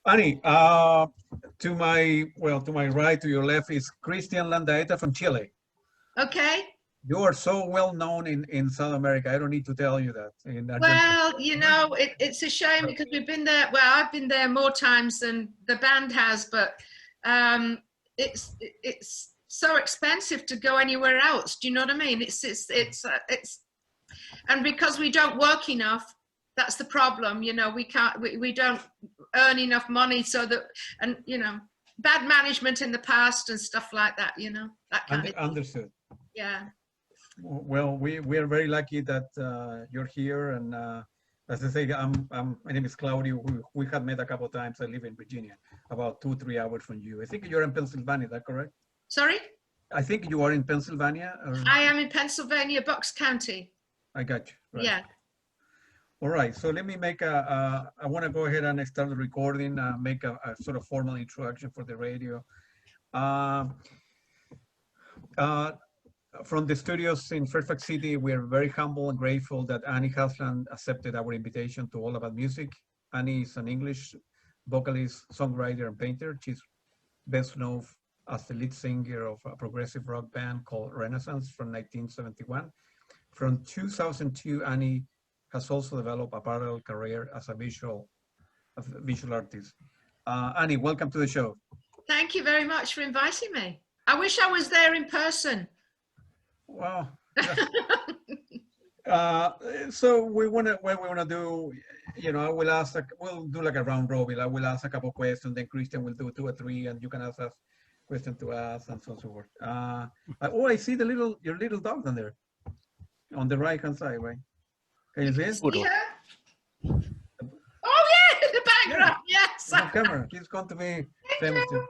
Annie, to my right, to your left is Christian Landaeta from Chile. Okay. You are so well known in South America. I don't need to tell you that in Argentina. Well, it's a shame because we've been there. Well, I've been there more times than the band has, but um, it's so expensive to go anywhere else. Do you know what I mean? And because we don't work enough, that's the problem. We don't earn enough money so that, and bad management in the past and stuff like that. That kind of thing. Understood. Yeah. Well, we are very lucky that you're here, and as I say, my name is Claudio. We have met a couple of times. I live in Virginia, about 2-3 hours from you. I think you're in Pennsylvania. Is that correct? Sorry? I think you are in Pennsylvania. I am in Pennsylvania, Bucks County. I got you. Right. Yeah. All right. So let me make I want to go ahead and start the recording. Make a sort of formal introduction for the radio. Uh, uh, From the studios in Fairfax City, we are very humble and grateful that Annie Hasland accepted our invitation to All About Music. Annie is an English vocalist, songwriter, and painter. She's best known as the lead singer of a progressive rock band called Renaissance from 1971. From 2002, Annie has also developed a parallel career as a visual artist. Annie, welcome to the show. Thank you very much for inviting me. I wish I was there in person. Well, so what we wanna do, I will ask, we'll do like a round robin. I will ask a couple questions, then Christian will do 2 or 3, and you can ask us questions to us, and so on and so forth. Oh, I see your little dog down there, on the right hand side, right? Can you see it? See her? Oh yeah, in the background. Yeah. Yes. On camera. He's going to be famous too.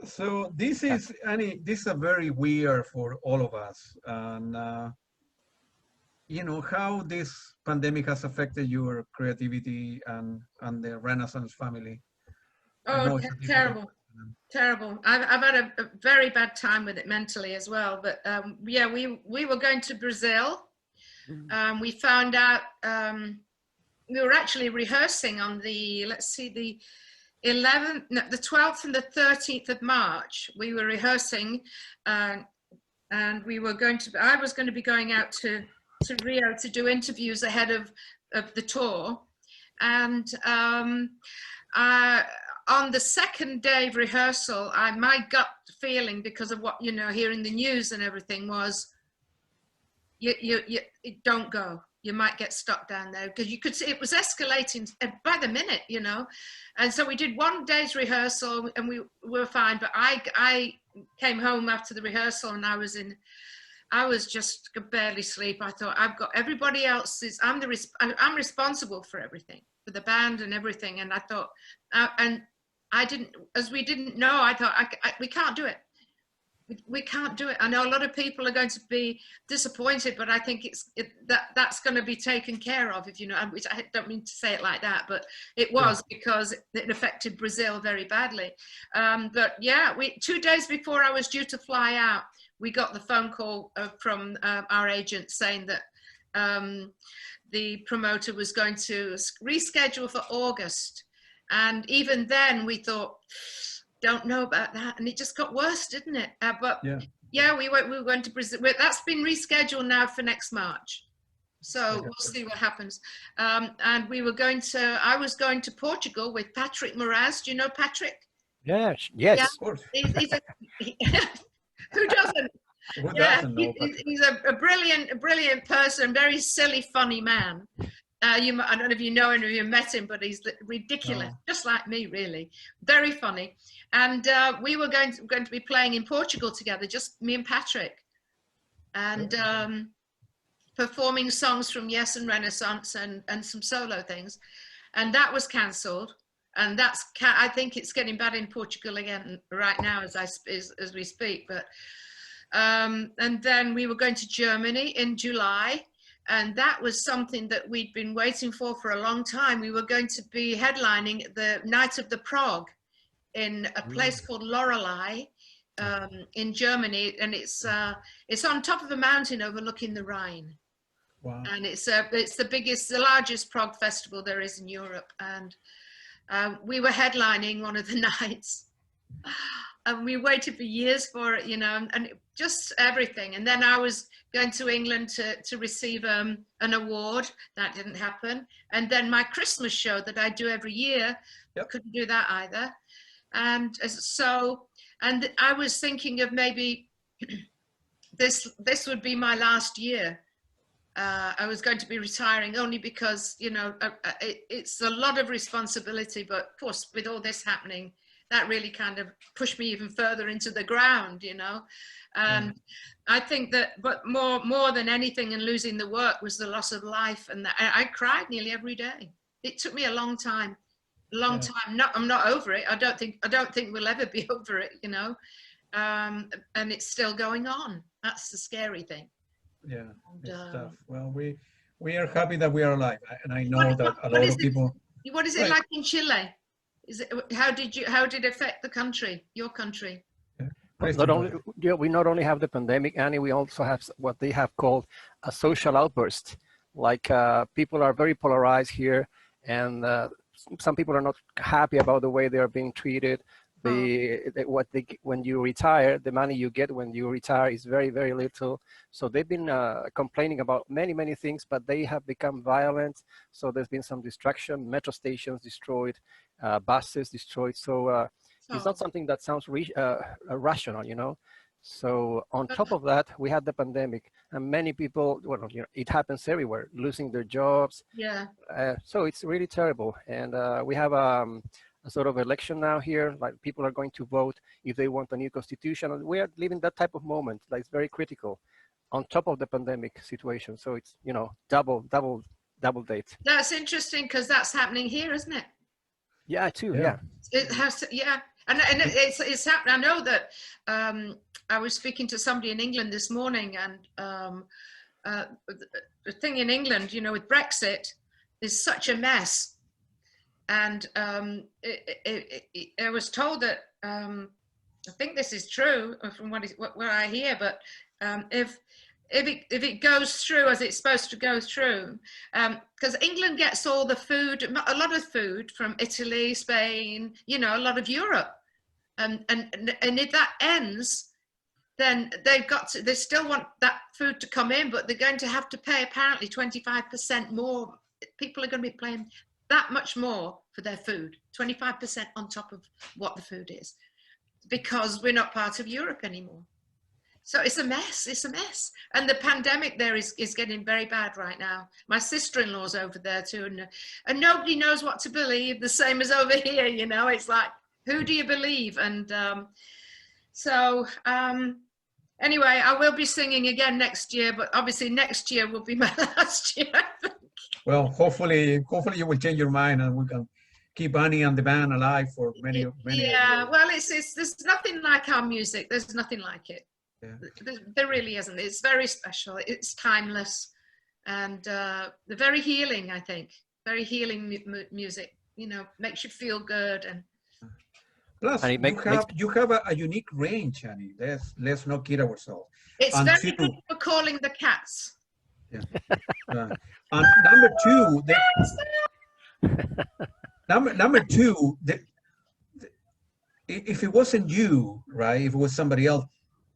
So this is, Annie, this is a very weird for all of us. And, how this pandemic has affected your creativity and the Renaissance family. Oh, terrible. Terrible. I've had a very bad time with it mentally as well. But yeah, we were going to Brazil. We found out, we were actually rehearsing on the 12th and the 13th of March. We were rehearsing, and I was going to be going out to Rio to do interviews ahead of the tour. And on the second day of rehearsal, my gut feeling, because of what, hearing the news and everything, was you don't go. You might get stuck down there, because you could see it was escalating by the minute, And so we did 1 day's rehearsal and we were fine. But I came home after the rehearsal and I was just could barely sleep. I thought, I've got everybody else's, I'm responsible for everything, for the band and everything. And I thought, and I didn't, as we didn't know, I thought, we can't do it. We can't do it. I know a lot of people are going to be disappointed, but I think that's going to be taken care of, which I don't mean to say it like that, but it was, because it affected Brazil very badly. But yeah, 2 days before I was due to fly out, we got the phone call from our agent saying that the promoter was going to reschedule for August. And even then we thought, don't know about that, and it just got worse, didn't it? But yeah, we were going to Brazil. That's been rescheduled now for next March, so we'll see what happens. And I was going to Portugal with Patrick Moraz. Do you know Patrick? Yes, of course. Who doesn't? Who doesn't know he's a brilliant person, very silly, funny man. I don't know if you know him or you've met him, but he's ridiculous, just like me, really. Very funny. And we were going to be playing in Portugal together, just me and Patrick, and performing songs from Yes and Renaissance and some solo things. And that was cancelled. And I think it's getting bad in Portugal again right now as we speak. But and then we were going to Germany in July. And that was something that we'd been waiting for a long time. We were going to be headlining the Night of the Prague in a place called Lorelei in Germany. And it's on top of a mountain overlooking the Rhine. Wow. And it's the largest prog festival there is in Europe. And we were headlining one of the nights, and we waited for years for it, you know, and just everything. And then I was going to England to receive an award. That didn't happen. And then my Christmas show that I do every year, Yep. couldn't do that either. And so, and I was thinking of maybe this would be my last year. I was going to be retiring only because, you know, it's a lot of responsibility, but of course, with all this happening, that really kind of pushed me even further into the ground, you know. And I think that, but more than anything, and losing the work was the loss of life, and I cried nearly every day. It took me a long time. time. I'm not over it. I don't think we'll ever be over it, you know. And it's still going on. That's the scary thing. Yeah, it's tough. Well, we are happy that we are alive, and I know that a lot of people. What is it like in Chile? How did it affect the country, your country? Not only, yeah, we not only have the pandemic, Annie, we also have what they have called a social outburst. Like people are very polarized here, and some people are not happy about the way they are being treated. When you retire, the money you get when you retire is very, very little. So they've been complaining about many things, but they have become violent. So there's been some destruction, metro stations destroyed, buses destroyed. So it's not something that sounds rational, you know. So on top of that, we had the pandemic, and many people, well, you know, it happens everywhere, losing their jobs. Yeah. So it's really terrible. And we have a sort of election now here, like people are going to vote if they want a new constitution. And we are living that type of moment, like it's very critical on top of the pandemic situation. So it's, you know, double date. That's interesting because that's happening here, isn't it? Yeah, too. Yeah. It has to, yeah. And it's happening. I know that I was speaking to somebody in England this morning, and the thing in England, you know, with Brexit is such a mess. And I was told that, I think this is true from what I hear, but if it goes through as it's supposed to go through, because England gets all the food, a lot of food from Italy, Spain, you know, a lot of Europe. And if that ends, then they still want that food to come in, but they're going to have to pay apparently 25% more. People are going to be paying that much more for their food, 25% on top of what the food is, because we're not part of Europe anymore. So it's a mess, And the pandemic there is getting very bad right now. My sister-in-law's over there too, and nobody knows what to believe, the same as over here, you know. It's like, who do you believe? And anyway, I will be singing again next year, but obviously next year will be my last year, I think. Well, hopefully you will change your mind, and we can keep Annie and the band alive for many yeah, well, there's nothing like our music. There's nothing like it. Yeah. There really isn't. It's very special. It's timeless, and very healing, I think. Very healing music, you know, makes you feel good. And plus, you have a unique range, Annie. Let's not kid ourselves. It's very good for calling the cats. Yeah. And number two, number two, if it wasn't you, right? If it was somebody else,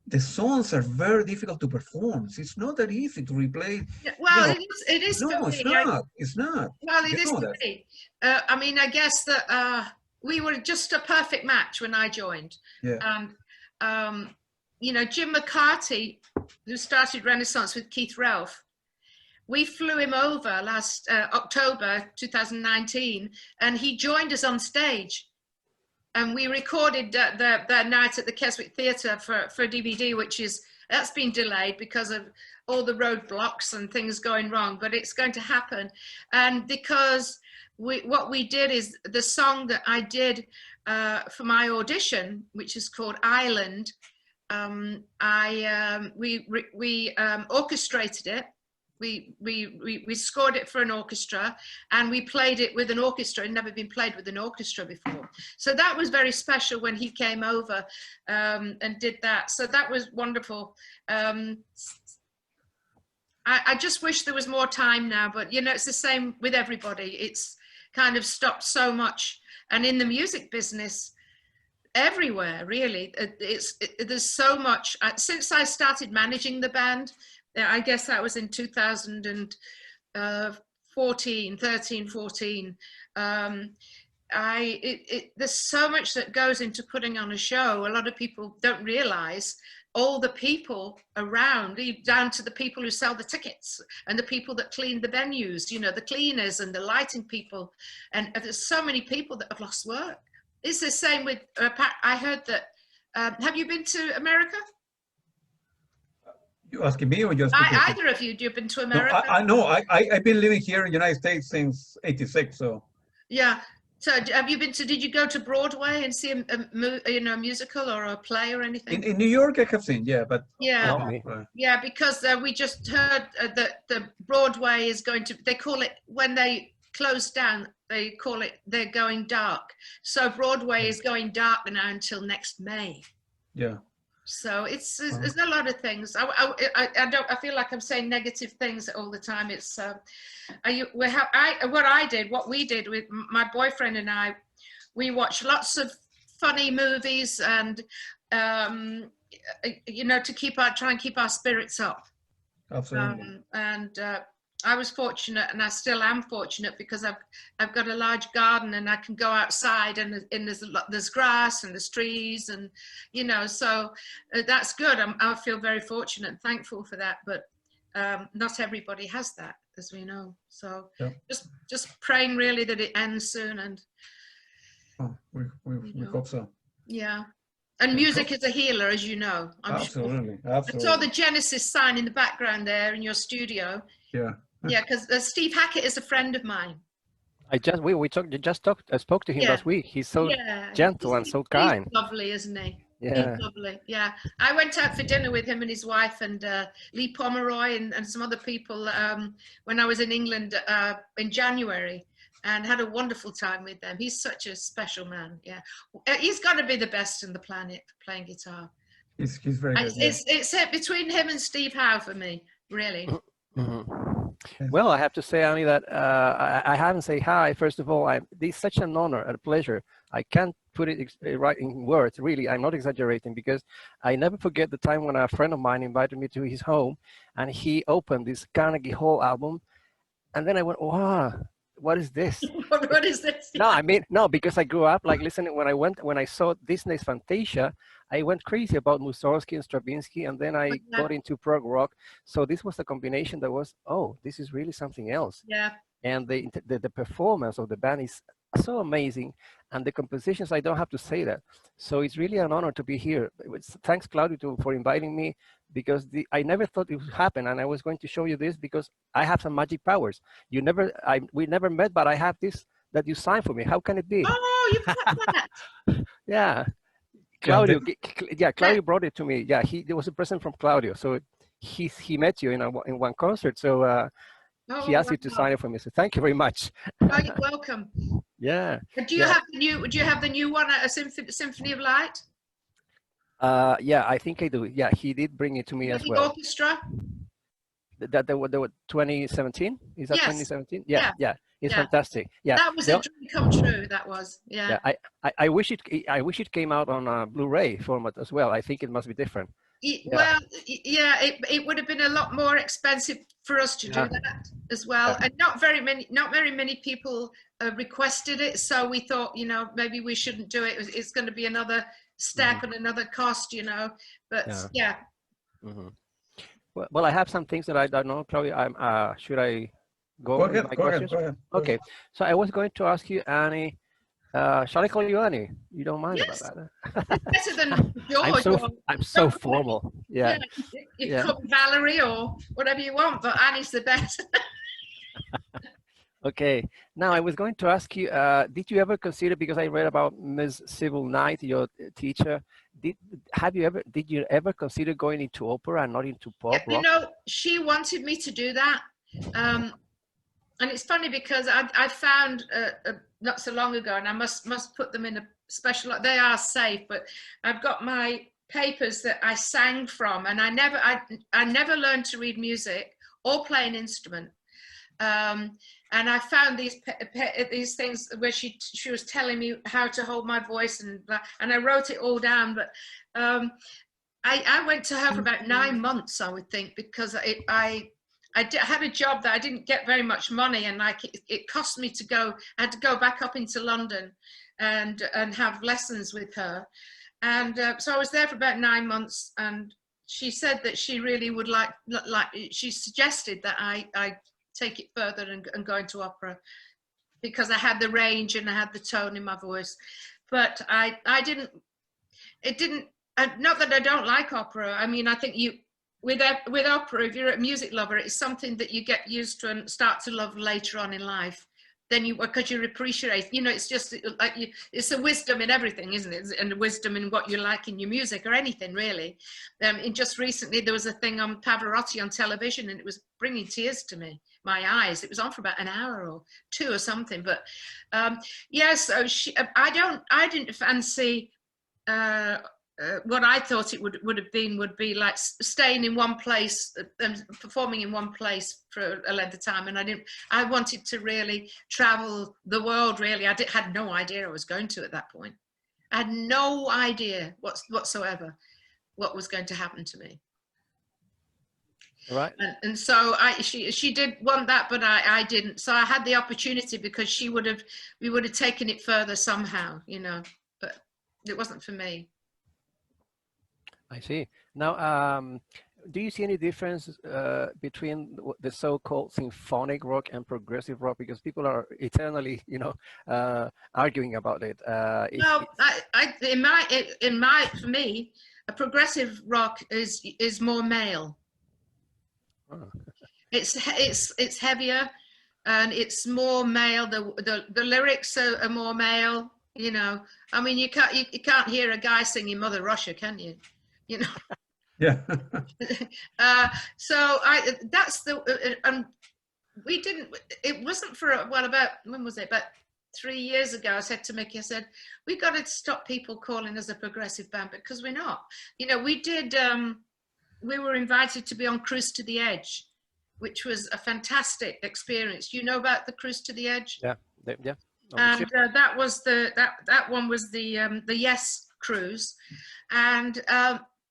the songs are very difficult to perform. It's not that easy to replay. Yeah, well, you know, it is. No, for it's me. not. It's not. Well, it is for me. I mean, I guess that we were just a perfect match when I joined. Yeah. And you know, Jim McCarty, who started Renaissance with Keith Relf, we flew him over last October 2019, and he joined us on stage. And we recorded the night at the Keswick Theatre for DVD, that's been delayed because of all the roadblocks and things going wrong, but it's going to happen. And because what we did is the song that I did for my audition, which is called Island, we orchestrated it. We scored it for an orchestra, and we played it with an orchestra. It had never been played with an orchestra before. So that was very special when he came over and did that. So that was wonderful. I just wish there was more time now, but you know, it's the same with everybody. It's kind of stopped so much. And in the music business, everywhere, really, there's so much. Since I started managing the band, I guess that was in 2014, 13, 14. There's so much that goes into putting on a show. A lot of people don't realize all the people around, down to the people who sell the tickets and the people that clean the venues, you know, the cleaners and the lighting people. And there's so many people that have lost work. It's the same with, I heard that, have you been to America? You asking me or just? Either of you, you've been to America? No, I've been living here in the United States since '86, so. Yeah. So have you been to, did you go to Broadway and see a musical or a play or anything? In New York, I have seen, yeah, but. Yeah. Yeah, because we just heard that the Broadway is going to, they call it, when they close down, they call it, they're going dark. So Broadway is going dark now until next May. Yeah. So there's a lot of things. I feel like I'm saying negative things all the time. It's what we did with my boyfriend and I, we watched lots of funny movies and you know, to try and keep our spirits up. Absolutely. I was fortunate, and I still am fortunate, because I've got a large garden and I can go outside, and there's grass and there's trees, and you know, so that's good. I feel very fortunate and thankful for that, but not everybody has that, as we know. So yeah. just praying really that it ends soon, and we hope so. Yeah. And music is a healer, as you know. Absolutely. I saw the Genesis sign in the background there in your studio. Yeah. Yeah, because Steve Hackett is a friend of mine. I spoke to him last week. He's so gentle and so kind. He's lovely, isn't he? Yeah. He's lovely. Yeah. I went out for dinner with him and his wife and Lee Pomeroy and some other people when I was in England in January, and had a wonderful time with them. He's such a special man. Yeah. He's got to be the best on the planet for playing guitar. He's very good. It's between him and Steve Howe for me, really. Mm-hmm. Well, I have to say, Annie, that I haven't said hi. First of all, it's such an honor and a pleasure. I can't put it right in words, really. I'm not exaggerating, because I never forget the time when a friend of mine invited me to his home, and he opened this Carnegie Hall album, and then I went, wow, what is this? What is this? No, I mean, no, because I grew up like listening. When I saw Disney's Fantasia, I went crazy about Mussorgsky and Stravinsky, and then I got into prog rock. So this was a combination that was, oh, this is really something else. Yeah. And the performance of the band is so amazing, and the compositions, I don't have to say that. So it's really an honor to be here. Thanks, Claudio, for inviting me, because I never thought it would happen, and I was going to show you this because I have some magic powers. We never met, but I have this that you signed for me. How can it be? Oh, you've got that. Yeah. Claudio, Claudio brought it to me. Yeah, it was a present from Claudio. So he met you in one concert. So he asked you to sign it for me. So thank you very much. Oh, you're welcome. Yeah. Do you have the new one, a Symphony of Light? Yeah, I think I do. Yeah, he did bring it to me as well. Orchestra? That there were 2017? Is that 2017? Yeah. It's fantastic. Yeah, that was a dream come true. That was. Yeah. I wish it came out on a Blu-ray format as well. I think it must be different. Well, yeah, it would have been a lot more expensive for us to do that as well, and not very many people requested it. So we thought, you know, maybe we shouldn't do it. It's going to be another step and another cost, you know. But yeah. Mm-hmm. Well, I have some things that I don't know, Claudia. Should I go ahead. Okay. So I was going to ask you, Annie. Shall I call you Annie? You don't mind about that? Better than George. I'm so formal. Yeah. You call me Valerie or whatever you want, but Annie's the best. Okay. Now I was going to ask you, did you ever consider, because I read about Ms. Sybil Knight, your teacher, did you ever consider going into opera and not into pop rock? You know, she wanted me to do that. And it's funny because I found not so long ago, and I must put them in a special, they are safe, but I've got my papers that I sang from, and I never learned to read music all play an instrument. And I found these things where she was telling me how to hold my voice, and I wrote it all down. But I went to her for about 9 months, I would think, because I had a job that I didn't get very much money, and it cost me to go. I had to go back up into London and have lessons with her, and so I was there for about 9 months. And she said that she really would like she suggested that I take it further and go into opera, because I had the range and I had the tone in my voice. But I didn't. It didn't. Not that I don't like opera. I mean, I think with opera, if you're a music lover, it's something that you get used to and start to love later on in life. Then because you appreciate, you know, it's just like it's a wisdom in everything, isn't it? And a wisdom in what you like in your music or anything, really. And just recently, there was a thing on Pavarotti on television, and it was bringing tears to my eyes. It was on for about an hour or two or something. But yeah, so I didn't fancy. What I thought it would be like staying in one place and performing in one place for a length of time. And I wanted to really travel the world, really. I had no idea I was going to at that point. I had no idea whatsoever what was going to happen to me. Right. And so she did want that, but I didn't. So I had the opportunity, because we would have taken it further somehow, you know, but it wasn't for me. I see. Now, do you see any difference between the so-called symphonic rock and progressive rock? Because people are eternally, you know, arguing about it. No, for me, a progressive rock is more male. Oh. It's heavier, and it's more male. The lyrics are more male. You know, I mean, you can't hear a guy singing Mother Russia, can you? You know. Yeah. So that's and we didn't. It wasn't for about when was it? About 3 years ago. I said to Mickey, I said, we got to stop people calling us a progressive band, because we're not. You know, we did. We were invited to be on Cruise to the Edge, which was a fantastic experience. You know about the Cruise to the Edge? Yeah, yeah. And that was that one was the Yes cruise, and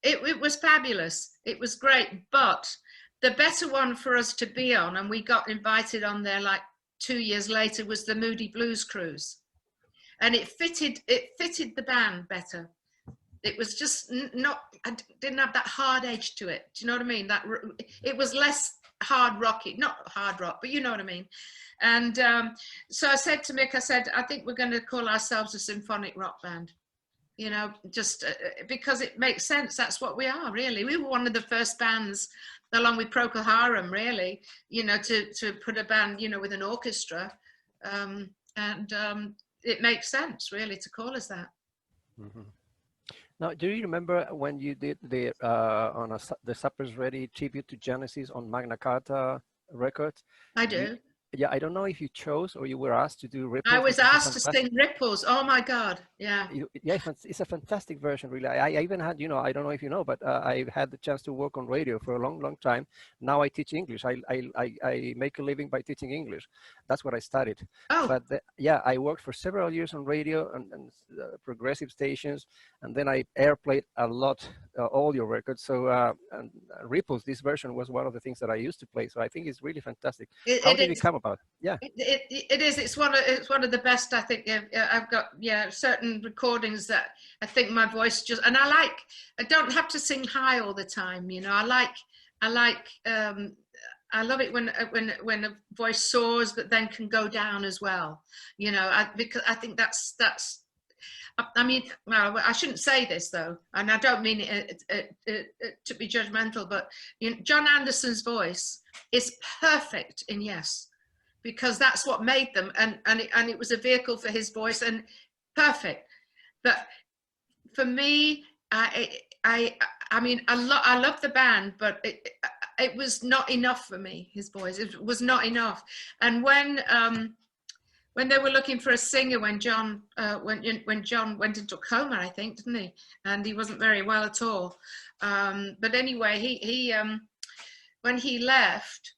it was fabulous. It was great, but the better one for us to be on, and we got invited on there like 2 years later, was the Moody Blues cruise, and it fitted the band better. It was just didn't have that hard edge to it. Do you know what I mean? That it was less hard rocky, not hard rock, but you know what I mean. And so I said to Mick, I said, I think we're going to call ourselves a symphonic rock band. You know, just because it makes sense. That's what we are, really. We were one of the first bands, along with Procol Harum, really, you know, to put a band, you know, with an orchestra. It makes sense, really, to call us that. Mm-hmm. Now, do you remember when you did the Supper's Ready tribute to Genesis on Magna Carta Records? I do. Yeah, I don't know if you chose or you were asked to do Ripples. I was asked to sing Ripples. Oh my God, yeah. Yeah, it's a fantastic version, really. I even had, you know, I don't know if you know, but I've had the chance to work on radio for a long, long time. Now I teach English. I make a living by teaching English. That's what I studied. Oh. But yeah, I worked for several years on radio and progressive stations, and then I airplayed a lot, all your records. So Ripples, this version was one of the things that I used to play. So I think it's really fantastic. How did it come about? Yeah, it is. It's one of the best. I think I've got certain recordings that I think my voice just, and I don't have to sing high all the time. You know, I love it when a voice soars but then can go down as well. You know, because I think that's. I mean, well, I shouldn't say this though, and I don't mean it to be judgmental, but you know, John Anderson's voice is perfect in Yes, because that's what made them, and it was a vehicle for his voice, and perfect. But for me, I mean, I love the band, but it was not enough for me. His voice, it was not enough. And when they were looking for a singer, when John went into a coma, I think, didn't he? And he wasn't very well at all. But anyway, he when he left,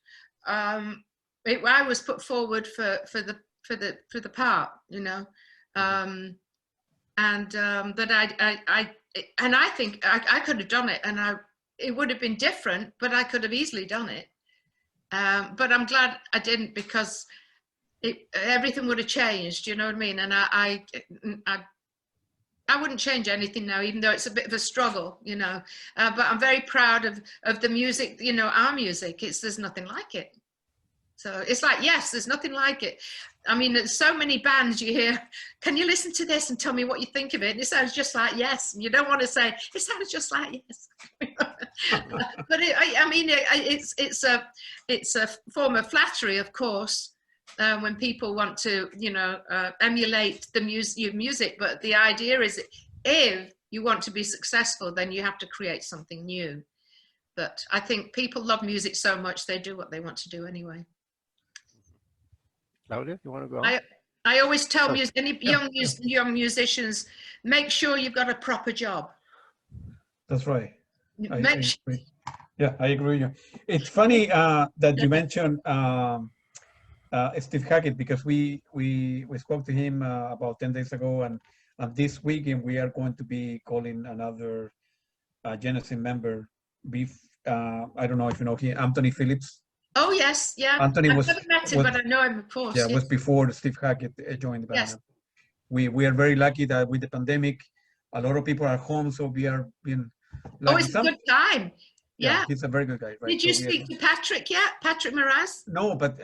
I was put forward for the part, you know, and that I think I could have done it, and it would have been different, but I could have easily done it. But I'm glad I didn't, because everything would have changed, you know what I mean? And I wouldn't change anything now, even though it's a bit of a struggle, you know. But I'm very proud of the music, you know, our music. There's nothing like it. So it's like, yes, there's nothing like it. I mean, there's so many bands you hear, can you listen to this and tell me what you think of it? And it sounds just like Yes. And you don't want to say, it sounds just like Yes. But I mean, it's a form of flattery, of course, when people want to, you know, emulate your music. But the idea is, if you want to be successful, then you have to create something new. But I think people love music so much, they do what they want to do anyway. Claudia, you want to go on? I always tell any young musicians, make sure you've got a proper job. That's right. I agree. Yeah, I agree with you. It's funny that you mentioned Steve Hackett, because we spoke to him about 10 days ago, and this weekend we are going to be calling another Genesis member. I don't know if you know him, Anthony Phillips. Oh yes, yeah. Anthony I've never met him, but I know him, of course. Yeah, it was before Steve Hackett joined the band. Yes. We are very lucky that with the pandemic, a lot of people are home, so we are being. Oh, it's a good time. Yeah. He's a very good guy. Right? Did you speak to Patrick yet? Patrick Moraz? No, but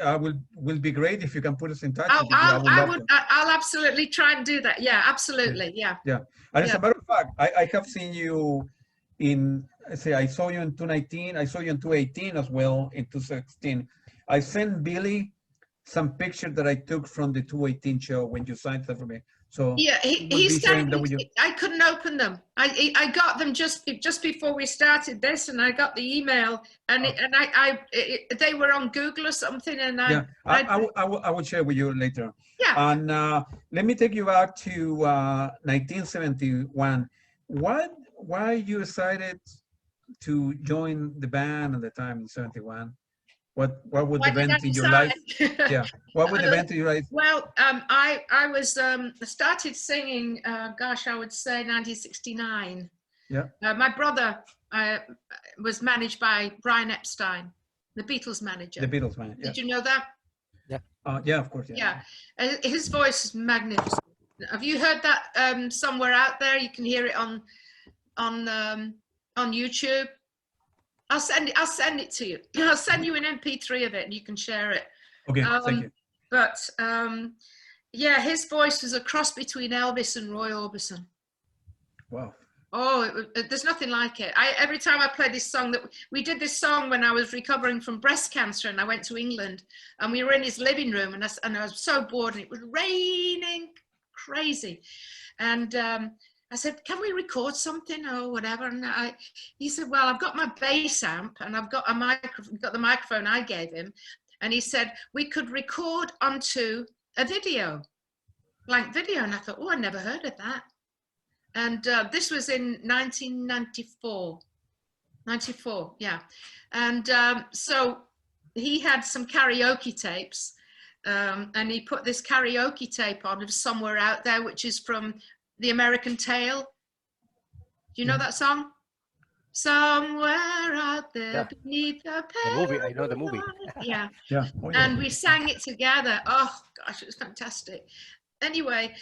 will be great if you can put us in touch. I'll absolutely try and do that. Yeah, absolutely. Yeah. Yeah. And as a matter of fact, I have seen you I saw you in 2019. I saw you in 2018 as well, in 2016. I sent Billy some pictures that I took from the 2018 show when you signed them for me. So yeah, he sent me, I couldn't open them. I got them just before we started this, and I got the email, and they were on Google or something, and I will share with you later. Yeah. And let me take you back to 1971. Why you decided to join the band at the time in 71? What was the event in your life? Yeah. What was the event in your life? Well, I started singing, gosh, I would say 1969. Yeah. My brother was managed by Brian Epstein, the Beatles manager. The Beatles manager. Yeah. Did you know that? Yeah. Yeah, of course. Yeah. His voice is magnificent. Have you heard that somewhere out there? You can hear it on YouTube. I'll send it to you. I'll send you an MP3 of it, and you can share it. Okay, thank you. But yeah, his voice was a cross between Elvis and Roy Orbison. Wow. Oh, there's nothing like it. Every time I play this song, we did this song when I was recovering from breast cancer, and I went to England, and we were in his living room, and I was so bored, and it was raining crazy, and I said, can we record something or whatever? And he said, well, I've got my bass amp, and I've got the microphone I gave him. And he said, we could record onto a video, blank video. And I thought, oh, I never heard of that. And this was in 1994, 94, yeah. And so he had some karaoke tapes, and he put this karaoke tape on of Somewhere Out There, which is from The American Tale. Do you know that song? Somewhere out there beneath the movie. I know the movie. Yeah. Yeah. Oh, yeah. And we sang it together. Oh gosh, it was fantastic. Anyway,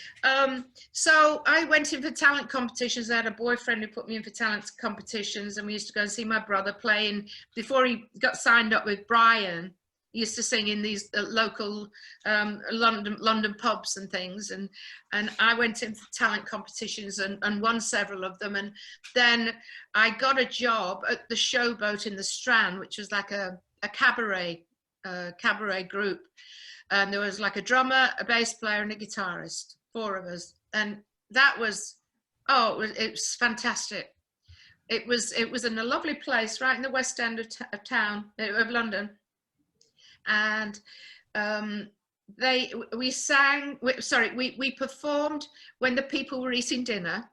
so I went in for talent competitions. I had a boyfriend who put me in for talent competitions, and we used to go and see my brother playing. Before he got signed up with Brian, he used to sing in these local London pubs and things, and I went in for talent competitions and won several of them. And then I got a job at the Showboat in the Strand, which was like a cabaret group. And there was like a drummer, a bass player, and a guitarist, 4 of us. And that was, it was fantastic. It was in a lovely place right in the West End of London. And we performed when the people were eating dinner.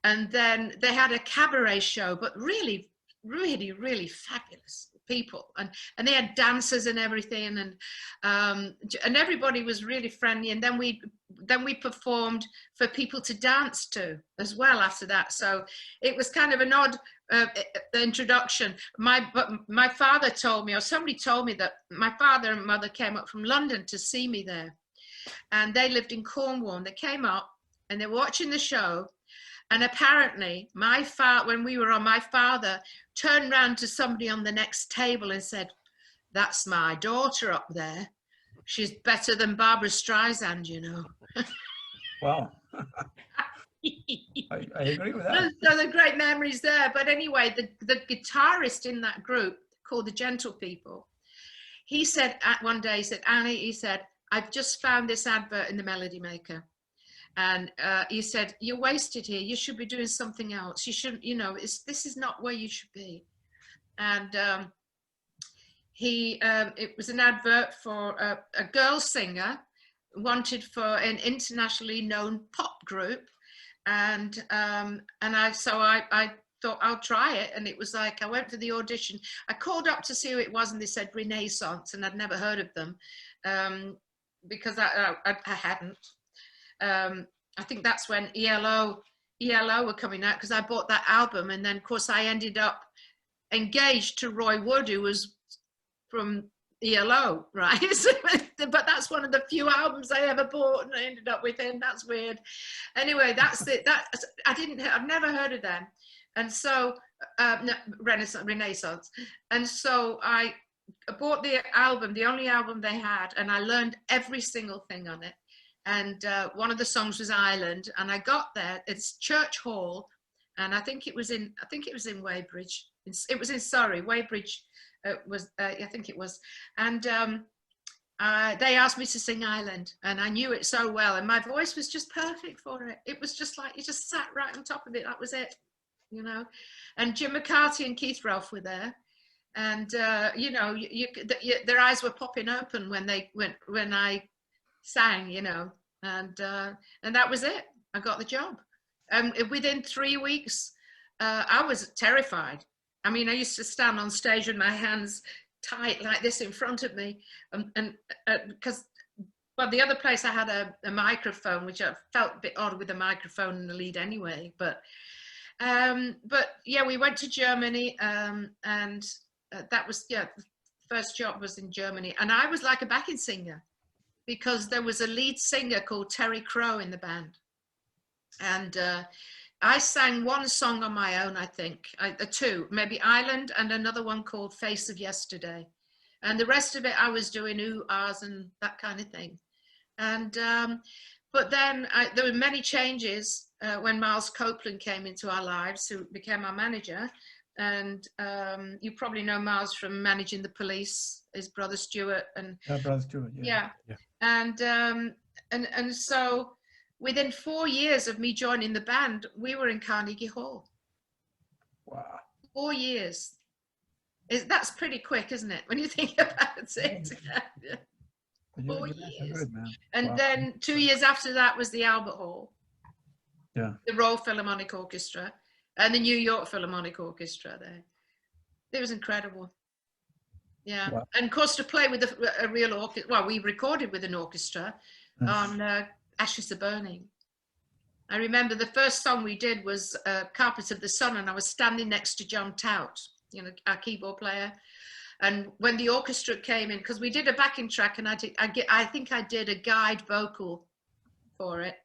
And then they had a cabaret show, but really, really, really fabulous. people, and they had dancers and everything, and everybody was really friendly. And then we performed for people to dance to as well after that. So it was kind of an odd introduction. My father told me, or somebody told me, that my father and mother came up from London to see me there, and they lived in Cornwall, and they came up and they were watching the show. And apparently when we were on, my father turned round to somebody on the next table and said, "That's my daughter up there. She's better than Barbara Streisand, you know." Wow. I agree with that. So the great memories there. But anyway, the guitarist in that group, called the Gentle People, he said one day, he said, "Annie," he said, "I've just found this advert in the Melody Maker. And he said, you're wasted here. You should be doing something else. You shouldn't, you know, this is not where you should be." And it was an advert for a girl singer wanted for an internationally known pop group. And I thought I'll try it. And it was like, I went for the audition. I called up to see who it was, and they said Renaissance, and I'd never heard of them because I hadn't. I think that's when ELO were coming out, because I bought that album, and then of course I ended up engaged to Roy Wood, who was from ELO, right? But that's one of the few albums I ever bought, and I ended up with him. That's weird. Anyway, that's it. I've never heard of them, and so Renaissance, and so I bought the album, the only album they had, and I learned every single thing on it. And one of the songs was Island, and I got there. It's Church Hall, and I think it was in Weybridge. It was in Surrey. Weybridge was, I think it was, and they asked me to sing Island, and I knew it so well, and my voice was just perfect for it. It was just like, it just sat right on top of it. That was it, you know. And Jim McCarthy and Keith Relf were there, and you know, their eyes were popping open when I sang, you know, and that was it. I got the job. Within 3 weeks, I was terrified. I mean, I used to stand on stage with my hands tight like this in front of me, and because, well, the other place I had a microphone, which I felt a bit odd with a microphone in the lead anyway. But yeah, we went to Germany, and that was, yeah, the first job was in Germany, and I was like a backing singer, because there was a lead singer called Terry Crow in the band. And I sang one song on my own, I think, two, maybe Island, and another one called Face of Yesterday. And the rest of it, I was doing ooh, ahs, and that kind of thing. And, but then there were many changes when Miles Copeland came into our lives, who became our manager. And you probably know Miles from managing the Police, his brother Stuart, and Brother Stuart, yeah. And so within 4 years of me joining the band, we were in Carnegie Hall. Wow. 4 years. That's pretty quick, isn't it, when you think about it? Yeah. 4 years. Good, man. And wow. Then 2 years after that was the Albert Hall. Yeah. The Royal Philharmonic Orchestra and the New York Philharmonic Orchestra there. It was incredible. Yeah. Wow. And of course, to play with a real orchestra, well, we recorded with an orchestra on Ashes Are Burning. I remember the first song we did was Carpet of the Sun, and I was standing next to John Tout, you know, our keyboard player. And when the orchestra came in, because we did a backing track, and I think I did a guide vocal for it.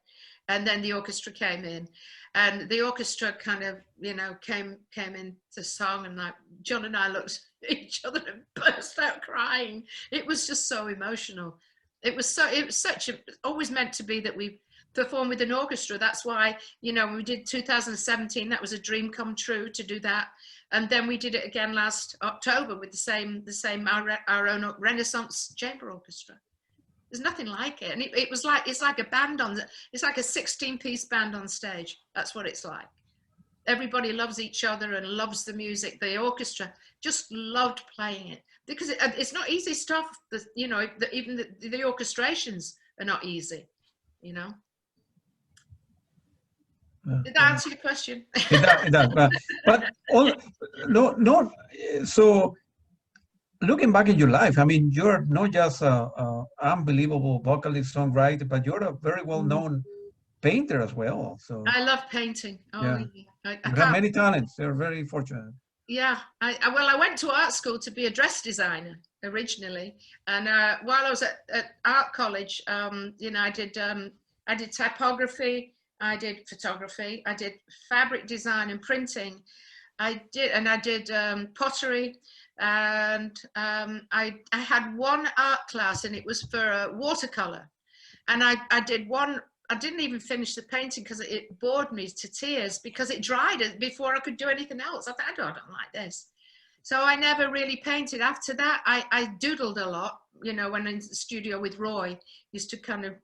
And then the orchestra came in, and the orchestra kind of, you know, came into song, and like John and I looked at each other and burst out crying. It was just so emotional. It was always meant to be that we perform with an orchestra. That's why, you know, when we did 2017, that was a dream come true to do that. And then we did it again last October with our own Renaissance Chamber Orchestra. There's nothing like it. And it's like a band it's like a 16-piece band on stage. That's what it's like. Everybody loves each other and loves the music. The orchestra just loved playing it, because it's not easy stuff. You know, even the orchestrations are not easy, you know. Did that answer your question? It does. But so looking back at your life, I mean, you're not just a unbelievable vocalist, songwriter, but you're a very well-known painter as well. So I love painting. Oh, yeah, yeah. I you have can't. many talents. You're very fortunate. Yeah. Well, I went to art school to be a dress designer originally, and while I was at art college, I did typography, I did photography, I did fabric design and printing. I did pottery, and I had one art class, and it was for watercolor. And I did one. I didn't even finish the painting because it bored me to tears because it dried before I could do anything else. I thought, I don't like this. So I never really painted. After that, I doodled a lot. You know, when in the studio with Roy, used to kind of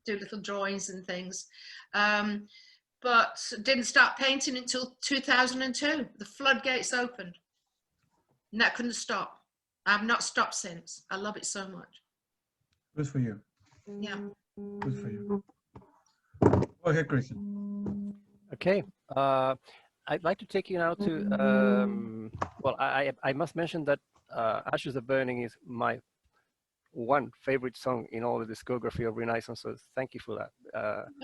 do little drawings and things. But didn't start painting until 2002. The floodgates opened, and that couldn't stop. I've not stopped since. I love it so much. Good for you. Yeah. Good for you. Go ahead, Christian. Okay. I'd like to take you now to, well, I must mention that Ashes Are Burning is my one favorite song in all the discography of Renaissance, so thank you for that.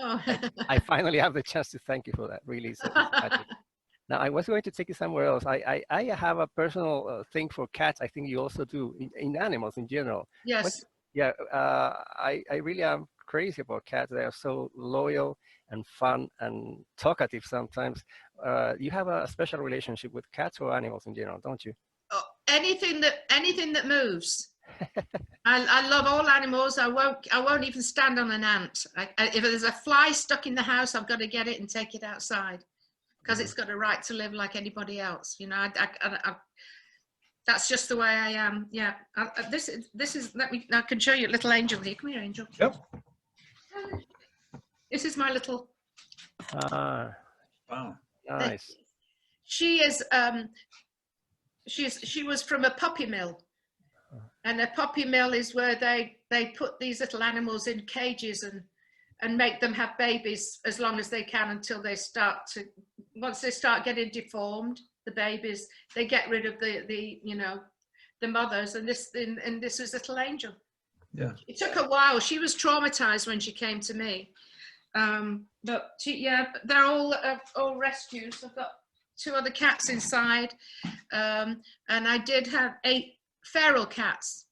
Oh. I finally have the chance to thank you for that, really. So now, I was going to take you somewhere else. I have a personal thing for cats. I think you also do, in animals in general. Yes. Yeah, I really am crazy about cats. They are so loyal and fun and talkative sometimes. You have a special relationship with cats or animals in general, don't you? Oh, anything that moves. I love all animals. I won't even stand on an ant. If there's a fly stuck in the house, I've got to get it and take it outside because it's got a right to live like anybody else. You know, that's just the way I am. Yeah. This is. I can show you a little angel here. Come here, Angel. Yep. This is my little. Ah, Wow. nice. She is. She was from a puppy mill. And a puppy mill is where they put these little animals in cages and make them have babies as long as they can until they start to, once they start getting deformed, the babies, they get rid of the you know, the mothers. And this was little Angel. Yeah. It took a while. She was traumatized when she came to me. But yeah, they're all rescues. I've got 2 other cats inside. And I did have 8 feral cats.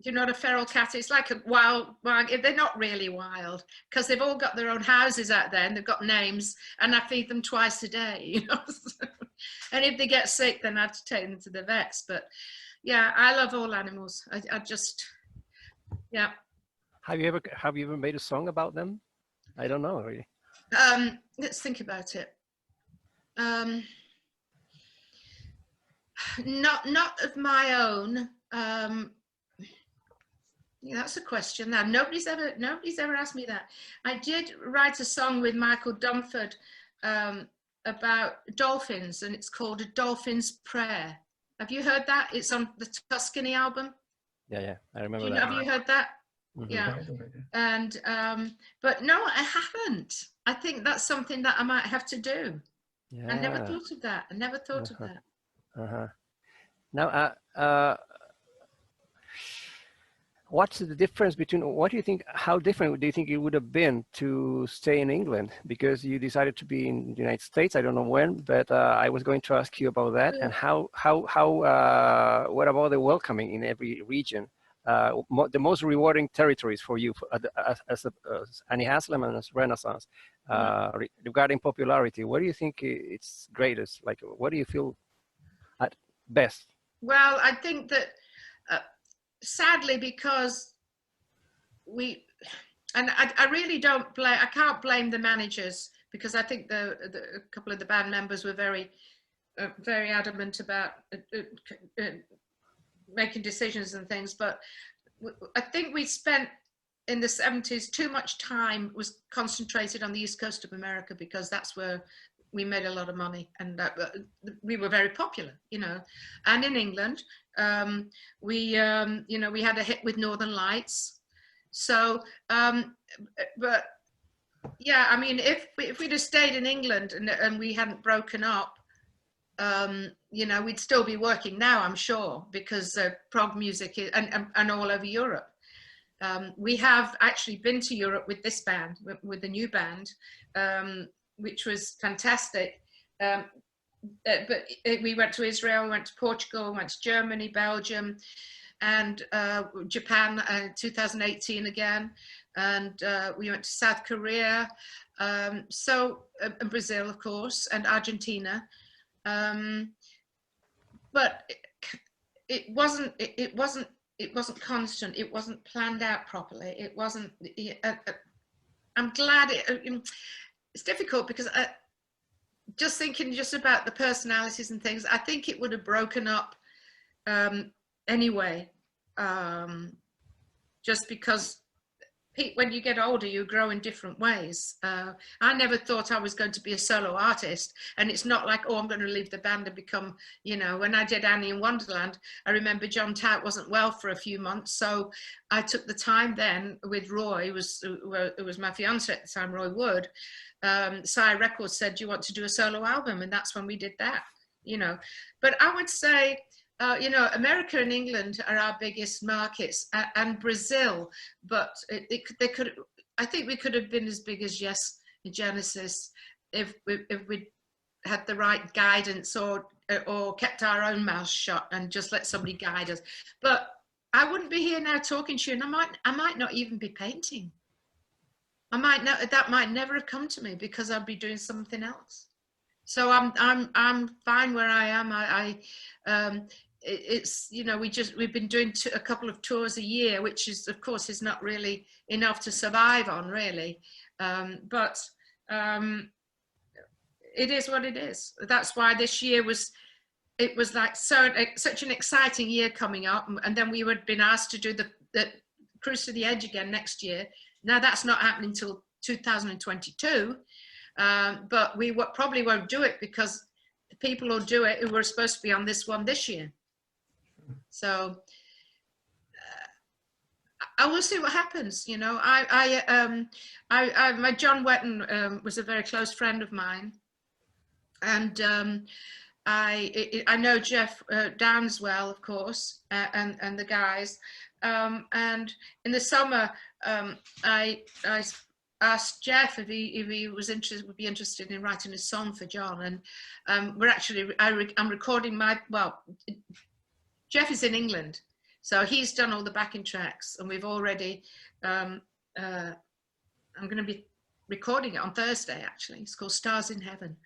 Do you know what a feral cat is? Like a wild, they're not really wild because they've all got their own houses out there and they've got names, and I feed them twice a day, you know. And if they get sick, then I have to take them to the vets. But yeah, I love all animals. I just, yeah. Have you ever made a song about them? I don't know really. Let's think about it. Not of my own. Yeah, that's a question. Now nobody's ever asked me that. I did write a song with Michael Dunford about dolphins, and it's called A Dolphin's Prayer. Have you heard that? It's on the Tuscany album. Yeah, I remember that. Have you heard that? Mm-hmm. Yeah. And but no, I haven't. I think that's something that I might have to do. Yeah. I never thought of that. I never thought of that. Now, what's the difference between, what do you think, how different do you think it would have been to stay in England? Because you decided to be in the United States, I don't know when, but I was going to ask you about that. And what about the welcoming in every region? The most rewarding territories for you as Annie Haslam and as Renaissance, regarding popularity, what do you think it's greatest? Like, what do you feel at best? Well, I think that sadly, because I really don't blame, I can't blame the managers, because I think a couple of the band members were very adamant about making decisions and things. But I think we spent in the 70s too much time was concentrated on the East Coast of America, because that's where we made a lot of money, and we were very popular, you know. And in England, we had a hit with Northern Lights. So, but yeah, I mean, if we'd have stayed in England and we hadn't broken up, you know, we'd still be working now, I'm sure, because prog music is, and all over Europe. We have actually been to Europe with this band, with the new band, which was fantastic. But we went to Israel, we went to Portugal, we went to Germany, Belgium, and Japan 2018 again. And we went to South Korea, and Brazil, of course, and Argentina. But it wasn't constant. It wasn't planned out properly. It wasn't. I'm glad it's difficult because just thinking just about the personalities and things, I think it would have broken up anyway. Just because when you get older, you grow in different ways. I never thought I was going to be a solo artist, and it's not like, oh, I'm going to leave the band and become, you know, when I did Annie in Wonderland, I remember John Tout wasn't well for a few months, so I took the time then with Roy, it was my fiance at the time, Roy Wood. Sire Records said, do you want to do a solo album? And that's when we did that, you know. But I would say, you know, America and England are our biggest markets, and Brazil, but they could, I think we could have been as big as Yes and Genesis if we had the right guidance or kept our own mouths shut and just let somebody guide us. But I wouldn't be here now talking to you, and I might not even be painting. That might never have come to me because I'd be doing something else. So I'm fine where I am. It's, you know, we've been doing a couple of tours a year, which is, of course, is not really enough to survive on, really. But it is what it is. That's why this year was like such an exciting year coming up, and then we had been asked to do the Cruise to the Edge again next year. Now that's not happening until 2022, but we probably won't do it because the people who do it who were supposed to be on this one this year. So I will see what happens. You know, my John Wetton was a very close friend of mine, and I know Jeff Downs well, of course, and the guys. And in the summer, I asked Jeff if he was would be interested in writing a song for John. And I'm recording Jeff is in England, so he's done all the backing tracks, and we've already, I'm going to be recording it on Thursday, actually. It's called Stars in Heaven.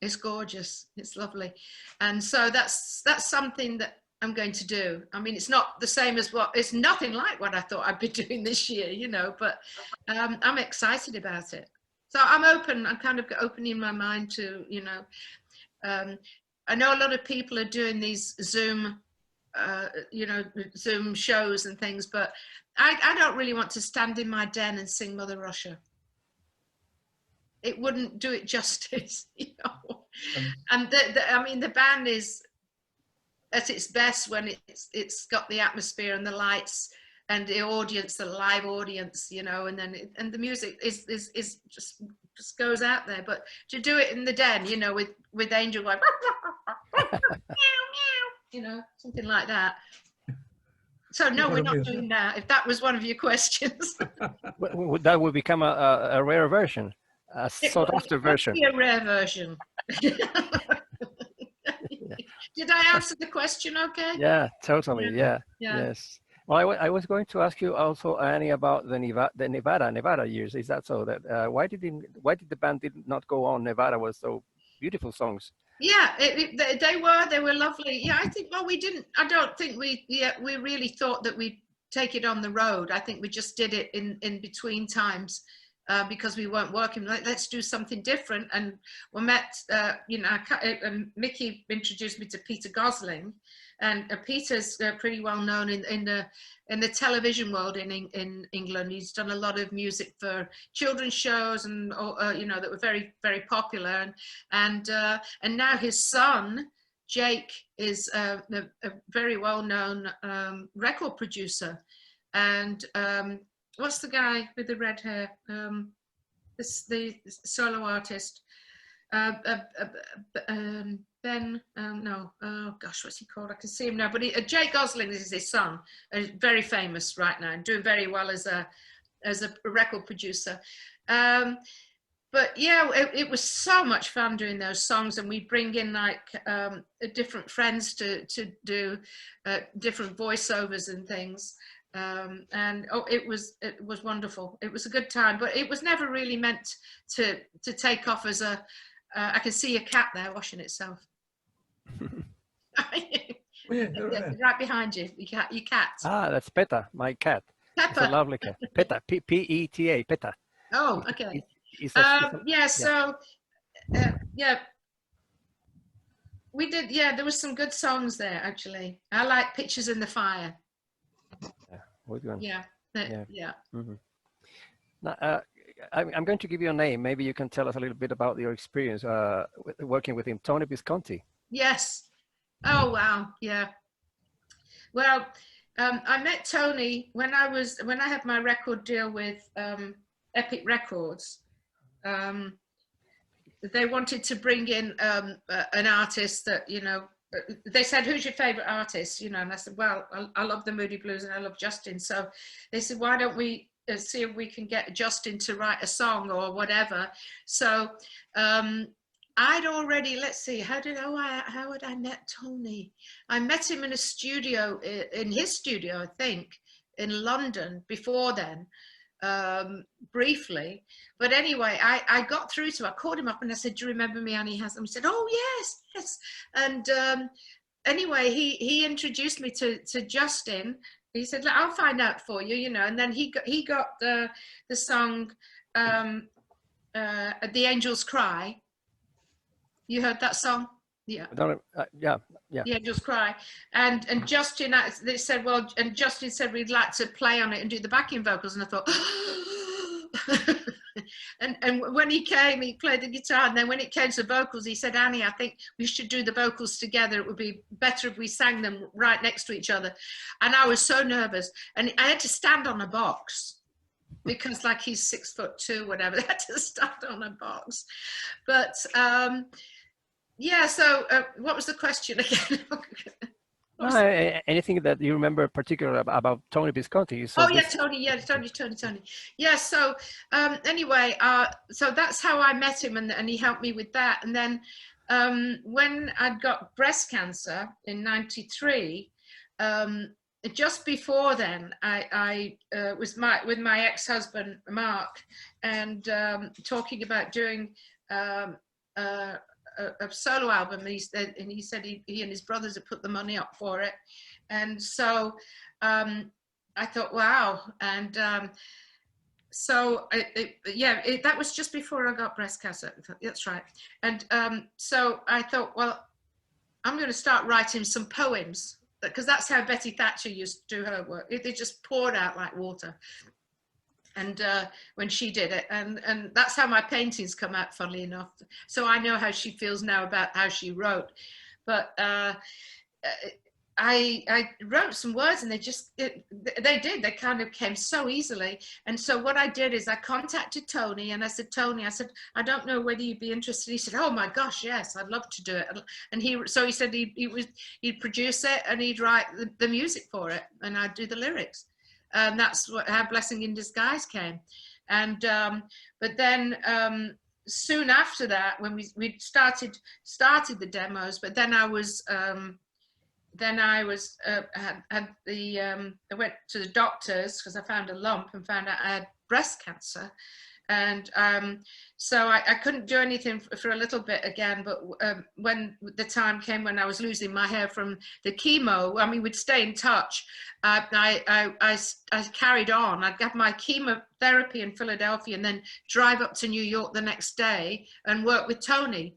It's gorgeous, it's lovely. And so that's something that I'm going to do. I mean, it's not the same as it's nothing like what I thought I'd be doing this year, you know, but I'm excited about it. So I'm kind of opening my mind to, you know, I know a lot of people are doing these Zoom, you know, Zoom shows and things, but I don't really want to stand in my den and sing Mother Russia. It wouldn't do it justice, you know. And I mean, the band is at its best when it's got the atmosphere and the lights and the audience, the live audience, you know, and then the music is just goes out there. But to do it in the den, you know, with Angel going, you know, something like that. So no, we're not doing that. If that was one of your questions, that would become a rare version, a sought after version. A rare version. Did I answer the question okay? Yeah, totally. Yeah. Yes. Well, I was going to ask you also, Annie, about the Nevada years. Is that so? That why did the band not go on? Nevada was so beautiful songs. Yeah, they were lovely. Yeah, I think, well, we didn't, I don't think we really thought that we'd take it on the road. I think we just did it in between times because we weren't working. Like, let's do something different. And we met, you know, Mickey introduced me to Peter Gosling, and Peter's pretty well known in the television world in England. He's done a lot of music for children's shows and you know, that were very, very popular. And now his son Jake is a very well known record producer. And what's the guy with the red hair? The solo artist. Ben, no, oh gosh, what's he called? I can see him now, but Jake Gosling is his son, very famous right now, and doing very well as a record producer. But yeah, it was so much fun doing those songs, and we bring in like different friends to do different voiceovers and things. And oh, it was wonderful. It was a good time, but it was never really meant to take off as a. I can see a cat there washing itself. Right behind you, your cat. Ah, that's Peta, my cat. Pepper. It's a lovely cat. Peta, P-E-T-A, Peta. Oh, okay. Yeah, so yeah, we did. Yeah, there was some good songs there actually. I like Pictures in the Fire. Yeah, good one. Yeah, yeah. Mm-hmm. Now, I'm going to give you a name. Maybe you can tell us a little bit about your experience working with him, Tony Visconti. Yes. Oh wow. Yeah. Well, I met Tony when I had my record deal with Epic Records. They wanted to bring in an artist that, you know, they said, who's your favorite artist? You know, and I said, well, I love the Moody Blues and I love Justin. So they said, why don't we see if we can get Justin to write a song or whatever. So I'd already, let's see, how had I met Tony? I met him in a studio, in his studio, I think, in London before then. Briefly, but anyway, I got through to him. I called him up and I said, do you remember me, Annie Haslam? He said, oh yes. And anyway, he introduced me to Justin. He said, I'll find out for you, you know. And then he got the song The Angels Cry. You heard that song? Yeah. Yeah. The Angels Cry, and Justin, they said, well, and Justin said we'd like to play on it and do the backing vocals, and I thought, and when he came, he played the guitar, and then when it came to vocals, he said, Annie, I think we should do the vocals together. It would be better if we sang them right next to each other. And I was so nervous, and I had to stand on a box because, like, he's 6'2", whatever. I had to stand on a box, but. Yeah, so what was the question again? Anything that you remember particular about Tony Visconti? So Tony. Yeah, so anyway, so that's how I met him, and he helped me with that. And then when I'd got breast cancer in '93, just before then, I was with my ex-husband, Mark, and talking about doing a solo album, and he said he and his brothers had put the money up for it, and so I thought, wow, and so that was just before I got breast cancer. That's right, and so I thought, well, I'm going to start writing some poems, because that's how Betty Thatcher used to do her work. They just poured out like water. And when she did it, and that's how my paintings come out, funnily enough. So I know how she feels now about how she wrote. But I wrote some words, and they kind of came so easily. And so what I did is I contacted Tony, and I said, Tony, I don't know whether you'd be interested. He said, oh my gosh, yes, I'd love to do it. And he said he'd produce it, and he'd write the music for it, and I'd do the lyrics. And that's how Blessing in Disguise came. And but then soon after that, when we started the demos, but then I went to the doctors because I found a lump and found out I had breast cancer. And so I couldn't do anything for a little bit again, but when the time came when I was losing my hair from the chemo, I mean, we'd stay in touch. I carried on. I'd have my chemotherapy in Philadelphia and then drive up to New York the next day and work with Tony.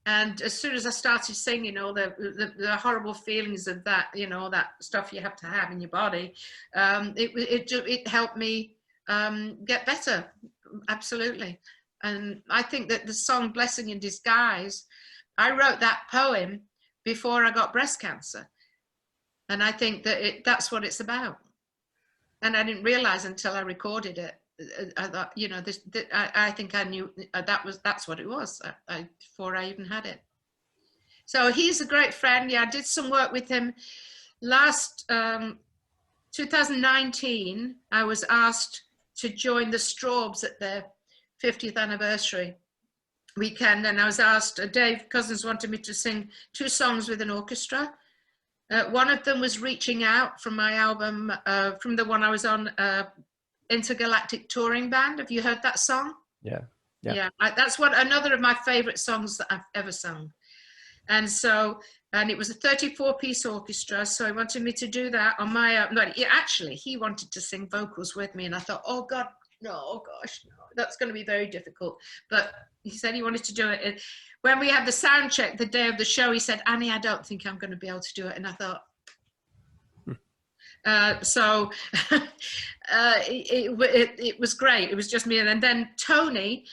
And as soon as I started singing all the horrible feelings of that, you know, all that stuff you have to have in your body, it helped me get better. Absolutely. And I think that the song Blessing in Disguise, I wrote that poem before I got breast cancer. And I think that that's what it's about. And I didn't realize until I recorded it I thought, you know, I think I knew that's what it was before I even had it. So he's a great friend. Yeah, I did some work with him last 2019. I was asked to join the Strawbs at their 50th anniversary weekend, and I was asked, Dave Cousins wanted me to sing 2 songs with an orchestra. One of them was Reaching Out from my album, from the one I was on, Intergalactic Touring Band. Have you heard that song? Yeah. That's another of my favorite songs that I've ever sung. And so, and it was a 34-piece orchestra, so he wanted me to do that on my own. But actually, he wanted to sing vocals with me, and I thought, oh God, no, oh gosh, no, that's going to be very difficult. But he said he wanted to do it. And when we had the sound check the day of the show, he said, Annie, I don't think I'm going to be able to do it. And I thought, so it was great. It was just me. And then Tony,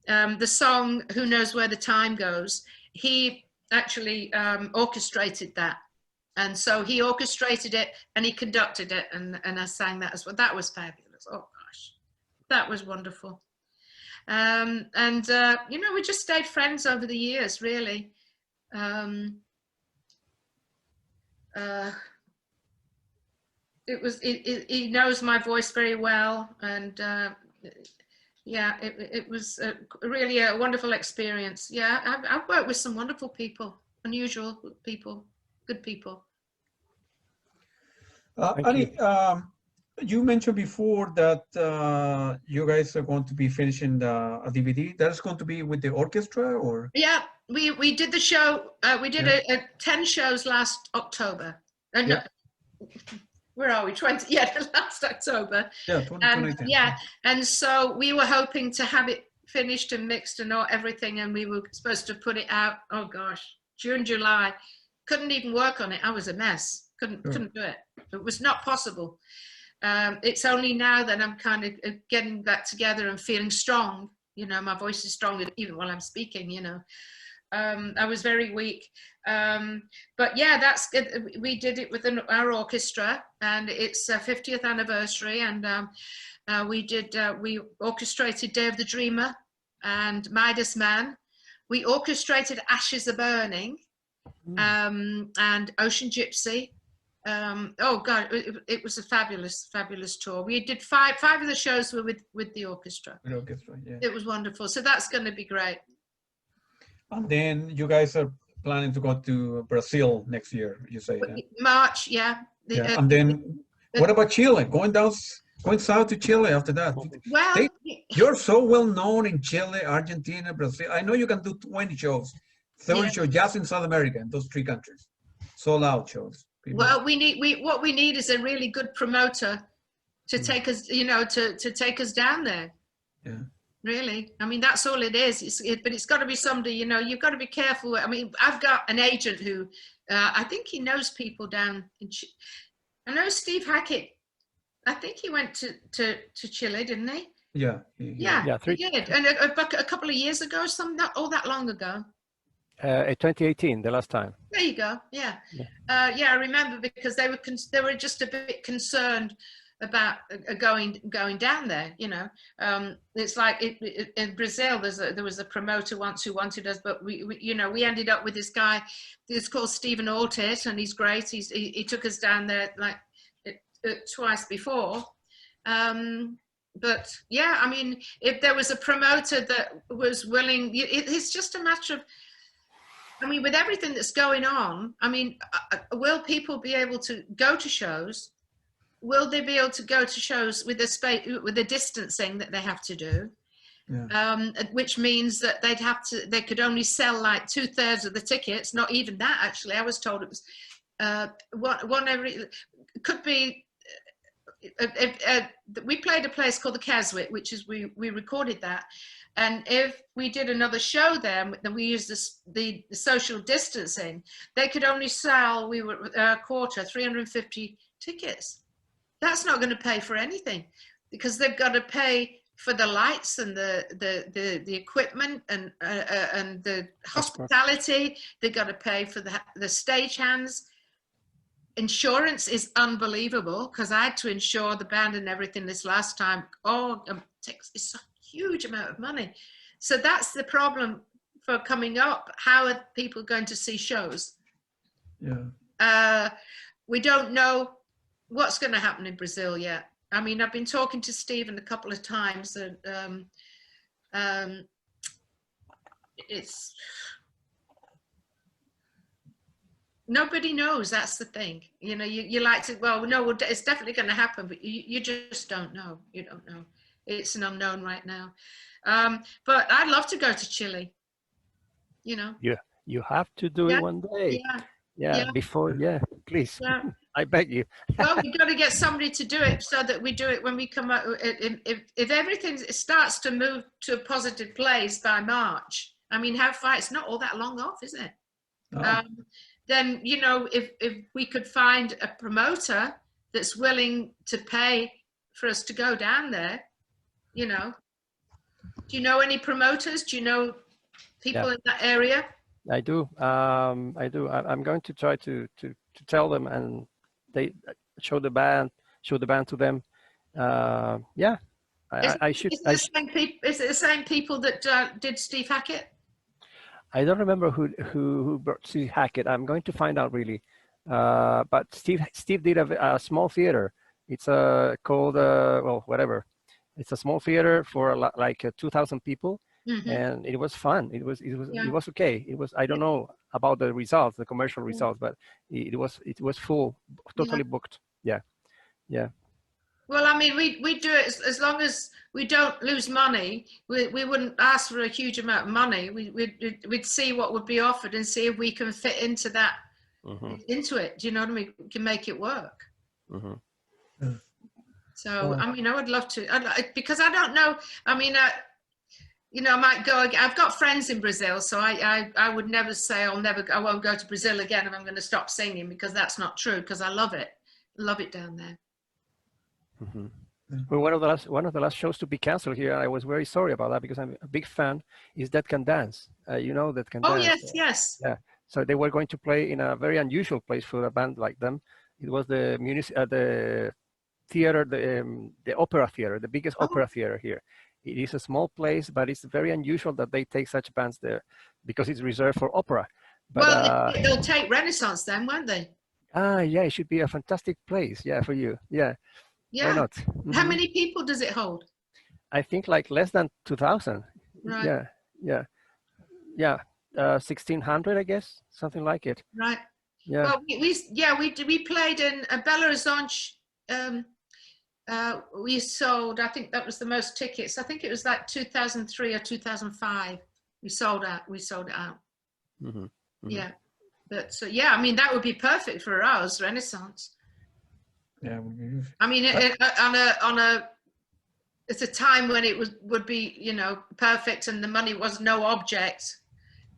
the song Who Knows Where the Time Goes, he actually orchestrated that. And so he orchestrated it and he conducted it, and I sang that as well. That was fabulous. Oh gosh, that was wonderful. You know, we just stayed friends over the years, really. He knows my voice very well, and yeah, it was really a wonderful experience. Yeah, I've worked with some wonderful people, unusual people, good people. Annie, you mentioned before that you guys are going to be finishing a DVD. That's going to be with the orchestra, or? Yeah, we did the show. We did 10 shows last October. Yeah. Where are we? 20? Yeah, last October. Yeah, 2020. Yeah, and so we were hoping to have it finished and mixed and everything, and we were supposed to put it out. Oh gosh, June, July. Couldn't even work on it. I was a mess. Couldn't do it. It was not possible. It's only now that I'm kind of getting that together and feeling strong. You know, my voice is strong even while I'm speaking. You know, I was very weak. But yeah, that's good. We did it with our orchestra, and it's 50th anniversary, and we orchestrated Day of the Dreamer and Midas Man. We orchestrated Ashes Are Burning, and Ocean Gypsy. Oh God, it was a fabulous tour. We did five of the shows were with the orchestra. The orchestra, yeah. It was wonderful. So that's going to be great. And then you guys are planning to go to Brazil next year, you say? March, yeah. And then what about Chile? Going south to Chile after that? Well, you're so well known in Chile, Argentina, Brazil. I know you can do 20 shows, 30 shows just in South America, in those 3 countries. Sold out shows. People. Well, what we need is a really good promoter to take us, you know, to take us down there. Yeah. Really, I mean, that's all it is. But it's got to be somebody, you know. You've got to be careful. I mean, I've got an agent who I think he knows people down in I know Steve Hackett. I think he went to Chile, didn't he? Yeah. He did. And a couple of years ago, not all that long ago. 2018, the last time. There you go. Yeah. I remember, because they were just a bit concerned about going down there. You know, it's like in Brazil. There was a promoter once who wanted us, but we ended up with this guy. It's called Stephen Altit, and he's great. He took us down there like twice before. But yeah, I mean, if there was a promoter that was willing, it's just a matter of. I mean, with everything that's going on, I mean, will people be able to go to shows? Will they be able to go to shows with the distancing that they have to do? Yeah. Which means that they could only sell like 2/3 of the tickets. Not even that, actually. I was told it was one every. Could be. We played a place called the Keswick, which is we recorded that. And if we did another show there, then we used the social distancing, they could only sell, we were a quarter, 350 tickets. That's not going to pay for anything, because they've got to pay for the lights and the equipment and the hospitality. They've got to pay for the stagehands. insurance is unbelievable because I had to insure the band and everything this last time. Oh, it's a huge amount of money. So that's the problem for coming up. How are people going to see shows? Yeah. We don't know what's going to happen in Brazil yet. I mean, I've been talking to Stephen a couple of times, and it's nobody knows. That's the thing. You know, you like to, well, no, it's definitely going to happen, but you just don't know. You don't know. It's an unknown right now. But I'd love to go to Chile. You know. Yeah, you have to do it one day. Yeah. Before, please. Yeah. I beg you. Well, we've got to get somebody to do it so that we do it when we come out. If everything starts to move to a positive place by March, I mean, how far? It's not all that long off, is it? Oh. Then, you know, if we could find a promoter that's willing to pay for us to go down there, you know. Do you know any promoters? Do you know people in that area? I do. I do. I'm going to try to tell them, and they show the band to them. I should. Is it the same people that did Steve Hackett? I don't remember who brought Steve Hackett. I'm going to find out really. But Steve did a small theater. It's called well, whatever. It's a small theater for like 2,000 people. Mm-hmm. And it was fun. It was okay. It was, I don't know about the results, the commercial results, but it was full, totally booked. Yeah. Well, I mean, we do it as long as we don't lose money. We wouldn't ask for a huge amount of money. We'd see what would be offered and see if we can fit into that, into it. Do you know what I mean? We can make it work. Mm-hmm. So, I mean, I would love to, because I don't know. I mean, you know, I might go. I've got friends in Brazil, so I would never say I won't go to Brazil again if I'm going to stop singing, because that's not true. Because I love it down there. Mm-hmm. Well, one of the last shows to be canceled here. I was very sorry about that because I'm a big fan. Is Dead Can Dance? You know Dead Can Dance. Oh yes. Yeah. So they were going to play in a very unusual place for a band like them. It was the theater, the opera theater, the biggest opera theater here. It is a small place, but it's very unusual that they take such bands there because it's reserved for opera. But, well, they'll take Renaissance then, won't they? Yeah, it should be a fantastic place. Yeah, for you. Yeah. Why not? Mm-hmm. How many people does it hold? I think like less than 2,000. Right. Yeah. 1,600, I guess, something like it. Right. Yeah. Well, we played in Belo Horizonte. We sold, I think that was the most tickets. I think it was like 2003 or 2005. We sold it out. Mm-hmm. Mm-hmm. Yeah. But so, I mean, that would be perfect for us, Renaissance. Yeah. I mean, it's a time when it would be, you know, perfect and the money was no object.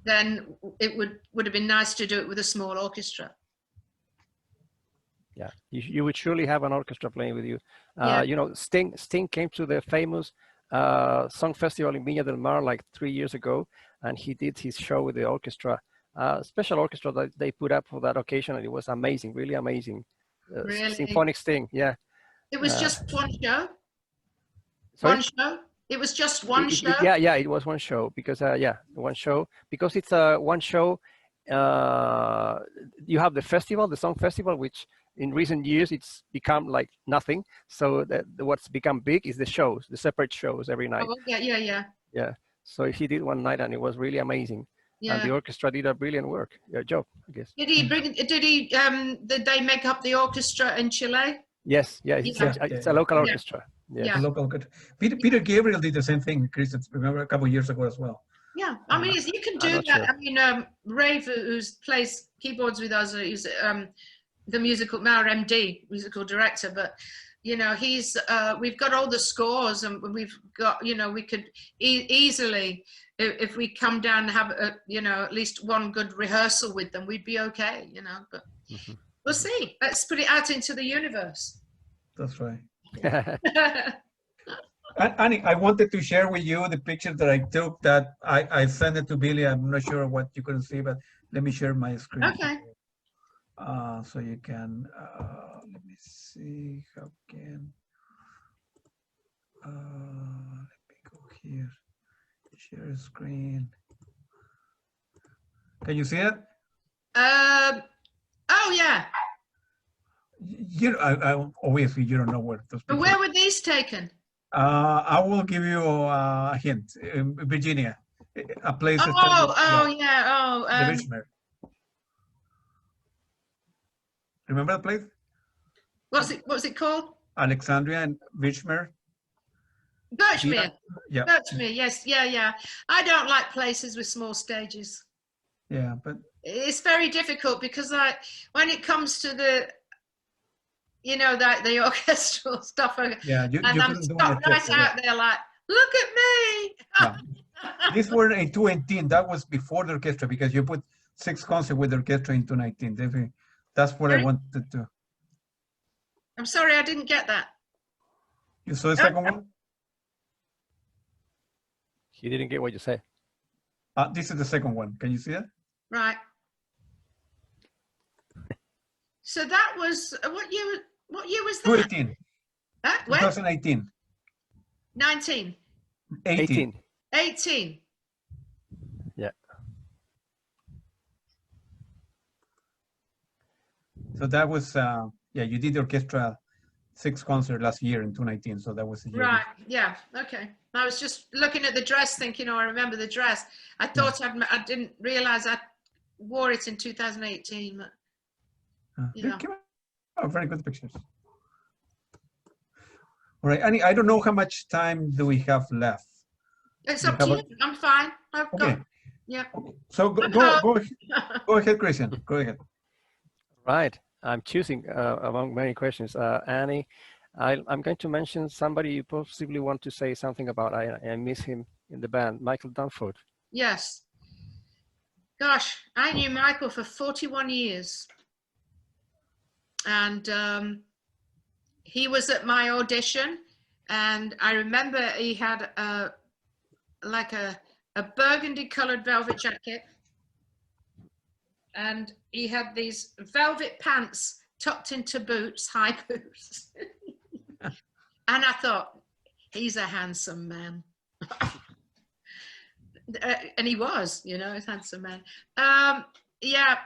Then it would have been nice to do it with a small orchestra. Yeah, you would surely have an orchestra playing with you. You know, Sting came to the famous song festival in Viña del Mar like 3 years ago, and he did his show with the orchestra, special orchestra that they put up for that occasion, and it was amazing, really amazing. Really? Symphonic Sting, yeah. It was just one show? Sorry? One show? It was just one show? Yeah, it was one show because, one show. Because it's one show, you have the festival, the song festival, which in recent years, it's become like nothing. So what's become big is the shows, the separate shows every night. Oh, yeah. So he did one night and it was really amazing. Yeah. And the orchestra did a brilliant job, I guess. Did they make up the orchestra in Chile? Yes, it's a local orchestra. Yes. Yeah. Local. Peter Gabriel did the same thing, Chris, remember a couple of years ago as well. Yeah, I mean, you can do that. Sure. I mean, Rave, who plays keyboards with us, he's the musical, our MD, musical director, but, you know, we've got all the scores and we've got, you know, we could easily, if we come down and have, you know, at least one good rehearsal with them, we'd be okay, you know, but we'll see. Let's put it out into the universe. That's right. Annie, I wanted to share with you the picture that I took that I sent it to Billy. I'm not sure what you couldn't see, but let me share my screen. Okay. So you can, let me see how can, let me go here, share screen. Can you see it? Oh yeah. Obviously you don't know where those But pictures. where were these taken? I will give you a hint. Virginia, a place. Oh, The oh, Richmond. Remember the place? what's it called? Alexandria and Richmond. Birchmere. Yeah. Birchmere, yes, yeah. I don't like places with small stages. Yeah, but It's very difficult because when it comes to the, you know, that the orchestral stuff, yeah, you and I'm couldn't do an stuck right orchestra. out there like, look at me. Yeah. These were in 2018. That was before the orchestra because you put 6 concerts with the orchestra in 2019. Definitely, that's what I wanted to. I'm sorry, I didn't get that. You saw the second one? He didn't get what you said. This is the second one. Can you see it? Right. So that was what year? What year was that? 2018. When? 2018. 19. 18. 18. Yeah. So that was yeah. You did the orchestra 6 concerts last year in 2019. So that was the year. Right. Yeah. Okay. I was just looking at the dress, thinking, oh, I remember the dress. I thought I didn't realize I wore it in 2018. But, they came out very good pictures. All right, Annie, I don't know how much time do we have left. It's up to you. I'm fine. I've Okay. got, yeah. Okay. So go ahead, Christian. Go ahead. Right. I'm choosing among many questions. Annie, I'm going to mention somebody you possibly want to say something about. I miss him in the band, Michael Dunford. Yes. Gosh, I knew Michael for 41 years. And he was at my audition. And I remember he had like a burgundy colored velvet jacket. And he had these velvet pants tucked into boots, high boots. And I thought, he's a handsome man. And he was, you know, a handsome man. Yeah,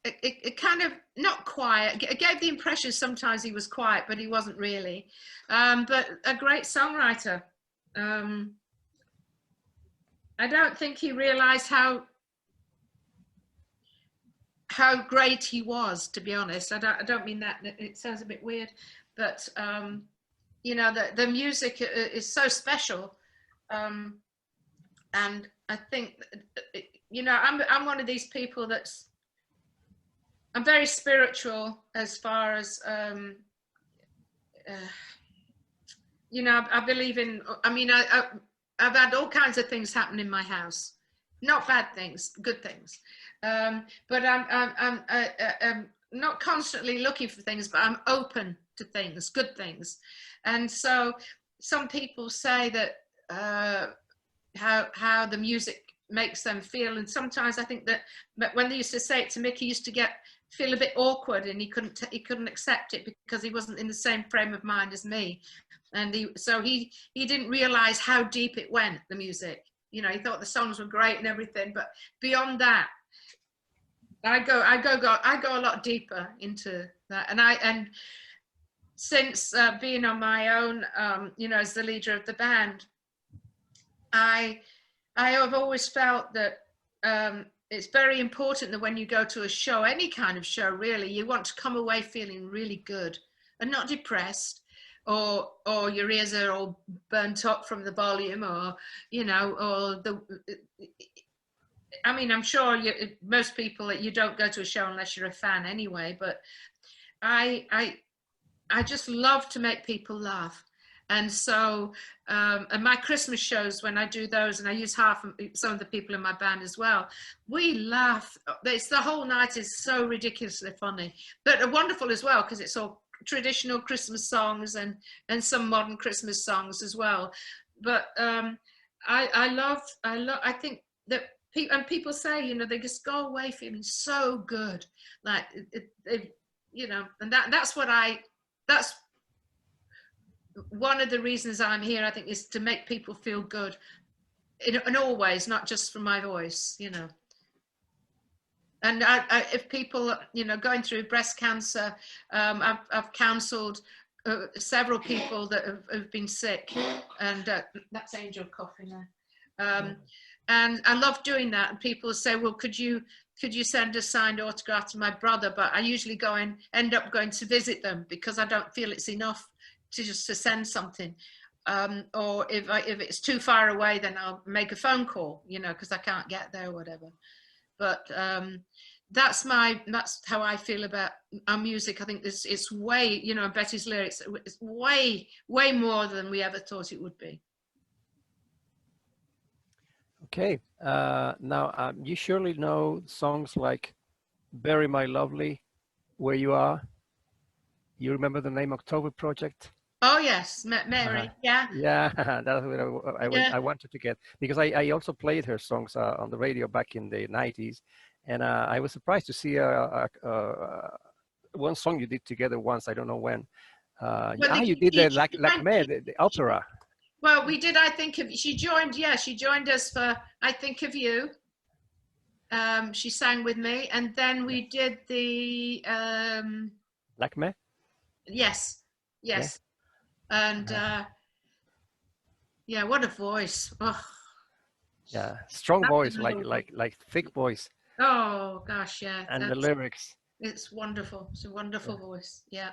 it kind of, not quiet. It gave the impression sometimes he was quiet, but he wasn't really. But a great songwriter. I don't think he realized how great he was, to be honest. I don't mean that, it sounds a bit weird, but you know, the music is so special. And I think, you know, I'm one of these people I'm very spiritual as far as, you know, I believe in, I mean, I've had all kinds of things happen in my house. Not bad things, good things. But I'm not constantly looking for things, but I'm open to things, good things. And so some people say that how the music makes them feel. And sometimes I think that when they used to say it to Mick, he used to feel a bit awkward, and he couldn't accept it because he wasn't in the same frame of mind as me. And so he didn't realize how deep it went, the music. You know, he thought the songs were great and everything, but beyond that, I go a lot deeper into that. And since being on my own, you know, as the leader of the band, I have always felt that it's very important that when you go to a show, any kind of show really, you want to come away feeling really good and not depressed, or your ears are all burnt up from the volume, or, you know, or I mean, I'm sure most people, you don't go to a show unless you're a fan anyway, but I just love to make people laugh. And so, and my Christmas shows, when I do those, and I use some of the people in my band as well, we laugh. The whole night is so ridiculously funny, but wonderful as well, because it's all traditional Christmas songs and some modern Christmas songs as well. But I think that and people say, you know, they just go away feeling so good, like you know, and that's one of the reasons I'm here, I think, is to make people feel good in all ways, not just from my voice, you know. And if people, you know, going through breast cancer, I've counseled several people that have been sick, and that's Angel coughing there. And I love doing that. And people say, well, could you send a signed autograph to my brother? But I usually end up going to visit them, because I don't feel it's enough to send something. Or if it's too far away, then I'll make a phone call, you know, because I can't get there or whatever. But that's how I feel about our music. I think it's way, you know, Betty's lyrics, it's way more than we ever thought it would be. Okay, now you surely know songs like "Bury My Lovely," "Where You Are." You remember the name October Project? Oh yes, Mary. Yeah. Yeah, that's what I wanted to get, because I also played her songs on the radio back in the 90s, and I was surprised to see one song you did together once. I don't know when. You did the Lakme, the opera. Well, we did. I Think of. She joined. Yeah, she joined us for I Think of You. She sang with me, and then we did the Lakme. Yes. And yeah, what a voice! Oh. Yeah, strong voice, like thick voice. Oh gosh, yeah. And the lyrics. It's wonderful. It's a wonderful voice. Yeah.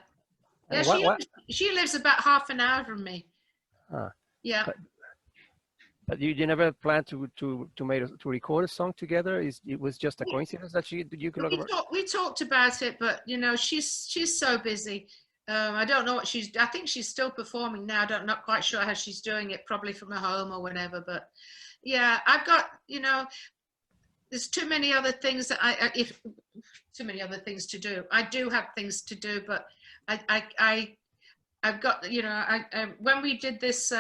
And Yeah, she lives about half an hour from me. Yeah. But you never planned to record a song together? It was just a coincidence that you could. We talked about it, but you know, she's so busy. I don't know what I think she's still performing now. Not quite sure how she's doing it, probably from her home or whatever. But yeah, I've got, you know, there's too many other things that too many other things to do. I do have things to do, but I've got, you know, when we did this,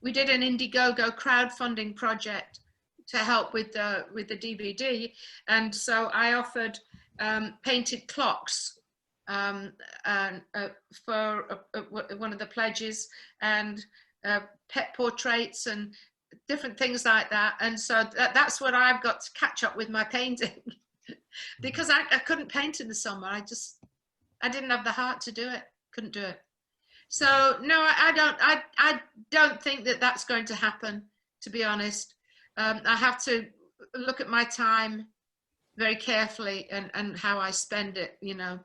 we did an Indiegogo crowdfunding project to help with the DVD, and so I offered painted clocks for one of the pledges, and pet portraits and different things like that. And so that's what I've got to catch up with my painting because I couldn't paint in the summer. I didn't have the heart to do it. Couldn't do it. So no, I don't think that that's going to happen, to be honest. I have to look at my time very carefully and how I spend it, you know,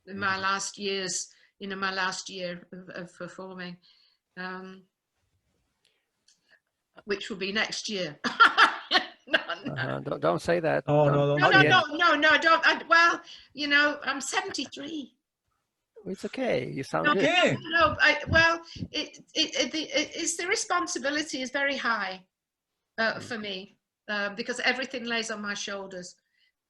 in my last years, you know, my last year of performing, which will be next year. No. Don't say that. No, don't. Well, you know, I'm 73. It's okay. You sound good. Okay. No, it's the responsibility is very high for me because everything lays on my shoulders.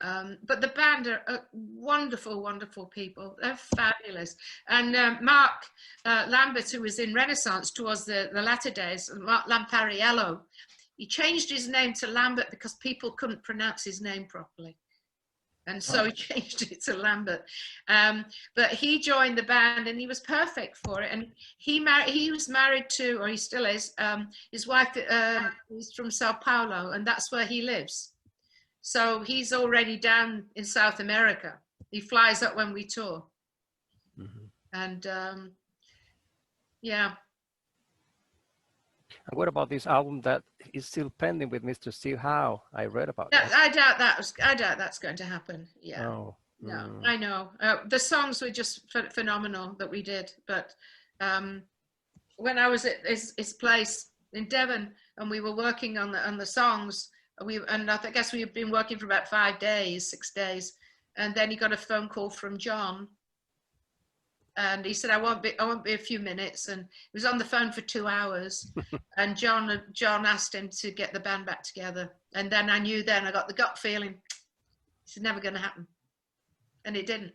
But the band are wonderful, wonderful people. They're fabulous. And Mark Lambert, who was in Renaissance towards the latter days, Mark Lampariello, he changed his name to Lambert because people couldn't pronounce his name properly. And so he changed it to Lambert. But he joined the band and he was perfect for it. And he was married to, or he still is, his wife is from Sao Paulo, and that's where he lives. So he's already down in South America. He flies up when we tour. And yeah. And what about this album that is still pending with Mr. Steve Howe? I read about that. I doubt that's going to happen. Yeah. Oh. No, I know. The songs were just phenomenal that we did. But when I was at his place in Devon and we were working on the songs, and I guess we had been working for about 6 days, and then he got a phone call from John, and he said, I won't be a few minutes, and he was on the phone for 2 hours, and John asked him to get the band back together, and then I got the gut feeling it's never going to happen, and it didn't.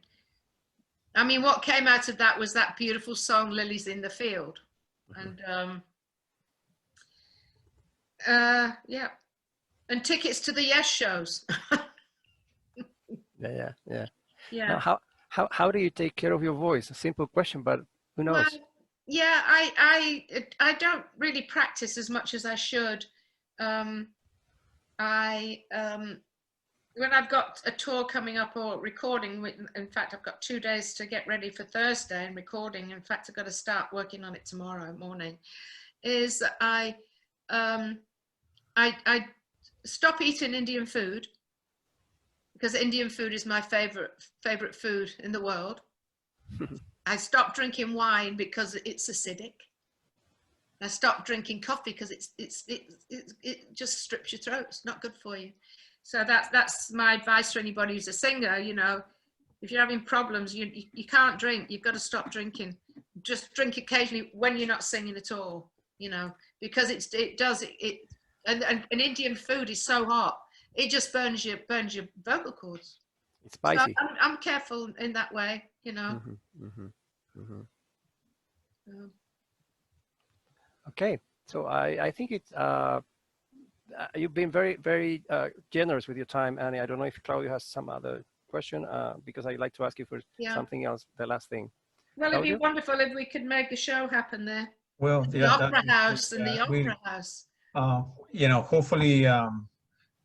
I mean, what came out of that was that beautiful song Lilies in the Field. And yeah. And tickets to the Yes shows. Yeah. Now, Yeah. how do you take care of your voice? A simple question, but who knows? Well, yeah, I don't really practice as much as I should. When I've got a tour coming up or recording, in fact, I've got 2 days to get ready for Thursday and recording. In fact, I've got to start working on it tomorrow morning. Is I stop eating Indian food because Indian food is my favorite food in the world. I stopped drinking wine because it's acidic. I stopped drinking coffee because it just strips your throat. It's not good for you. So that's my advice to anybody who's a singer. You know, if you're having problems, you can't drink. You've got to stop drinking. Just drink occasionally when you're not singing at all. You know, because and Indian food is so hot, it just burns your vocal cords. It's spicy. So I'm careful in that way. You know. Okay, so I think it's you've been very, very generous with your time, Annie. I don't know if Claudio has some other question, because I'd like to ask you for something else, the last thing. Well, Claudio? it'd be wonderful if we could make a show happen there. Well, The Opera House and the Opera House. You know, hopefully, yeah,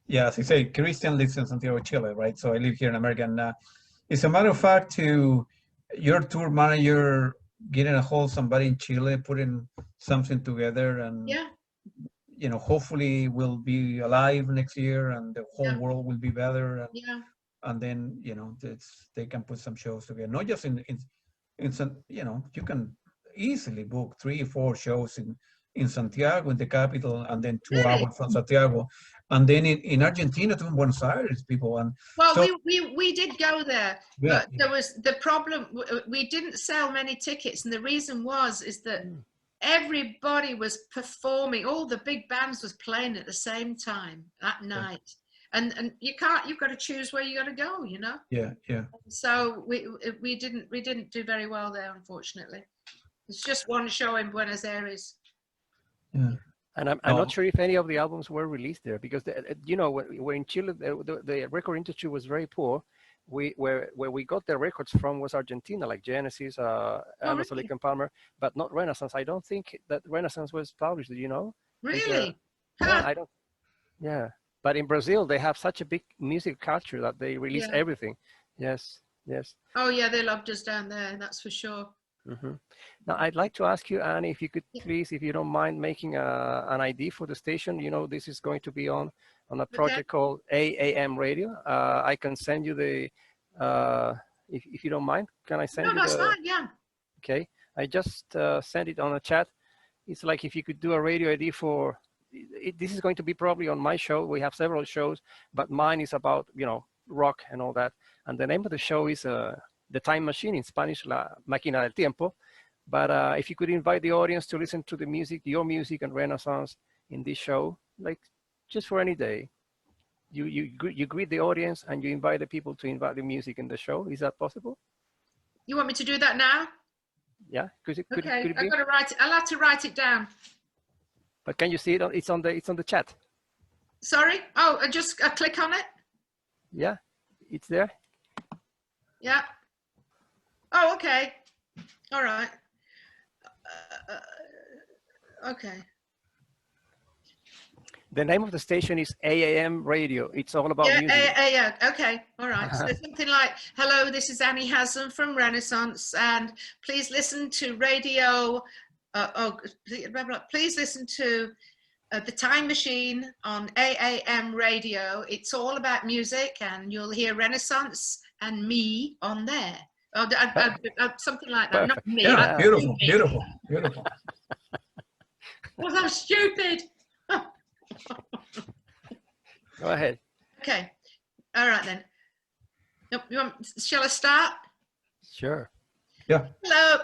as I say, Christian lives in Santiago, Chile, right? So I live here in America. And it's a matter of fact, to your tour manager getting a hold of somebody in Chile, putting something together, and yeah, you know, hopefully we'll be alive next year and the whole world will be better. And, yeah. And then, you know, they can put some shows together. Not just in some, you know, you can easily book 3 or 4 shows in Santiago, in the capital, and then 2 hours from Santiago. And then in Argentina, to Buenos Aires, people. And well, so, we did go there, but there was the problem. We didn't sell many tickets, and the reason is that everybody was performing. All the big bands was playing at the same time at night, and you've got to choose where you got to go. You know. Yeah. So we didn't do very well there, unfortunately. It's just one show in Buenos Aires. Yeah. And I'm not sure if any of the albums were released there, because you know, when in Chile the record industry was very poor. Where we got the records from was Argentina, like Genesis, Emerson, Lake and Palmer, but not Renaissance. I don't think that Renaissance was published. Do you know? Really? Yeah, I don't. Yeah, but in Brazil they have such a big music culture that they release everything. Yes. Oh yeah, they loved us down there. That's for sure. Now, I'd like to ask you, Annie, if you could please, if you don't mind, making an ID for the station. You know, this is going to be on a project called AAM Radio. I can send you the, if you don't mind, can I send you that's fine, yeah. Okay, I just sent it on the chat. It's like if you could do a radio ID for, this is going to be probably on my show. We have several shows, but mine is about, you know, rock and all that. And the name of the show is The Time Machine, in Spanish, La Máquina del Tiempo. But if you could invite the audience to listen to the music, your music and Renaissance in this show, like just for any day, you greet the audience and you invite the people to invite the music in the show. Is that possible? You want me to do that now? Yeah. Could it be? I've got to write it. I'll have to write it down. But can you see it? It's on the chat. Sorry. Oh, I click on it. Yeah, it's there. Yeah. Oh, okay. All right. Okay. The name of the station is AAM Radio. It's all about music. Yeah. Okay. All right. So something like, hello, this is Annie Haslam from Renaissance, and please listen to radio. Please listen to The Time Machine on AAM Radio. It's all about music, and you'll hear Renaissance and me on there. Something like that. Not me. Yeah, beautiful. Well, I'm stupid. Go ahead. Okay. All right then. Shall I start? Sure. Yeah. Hello.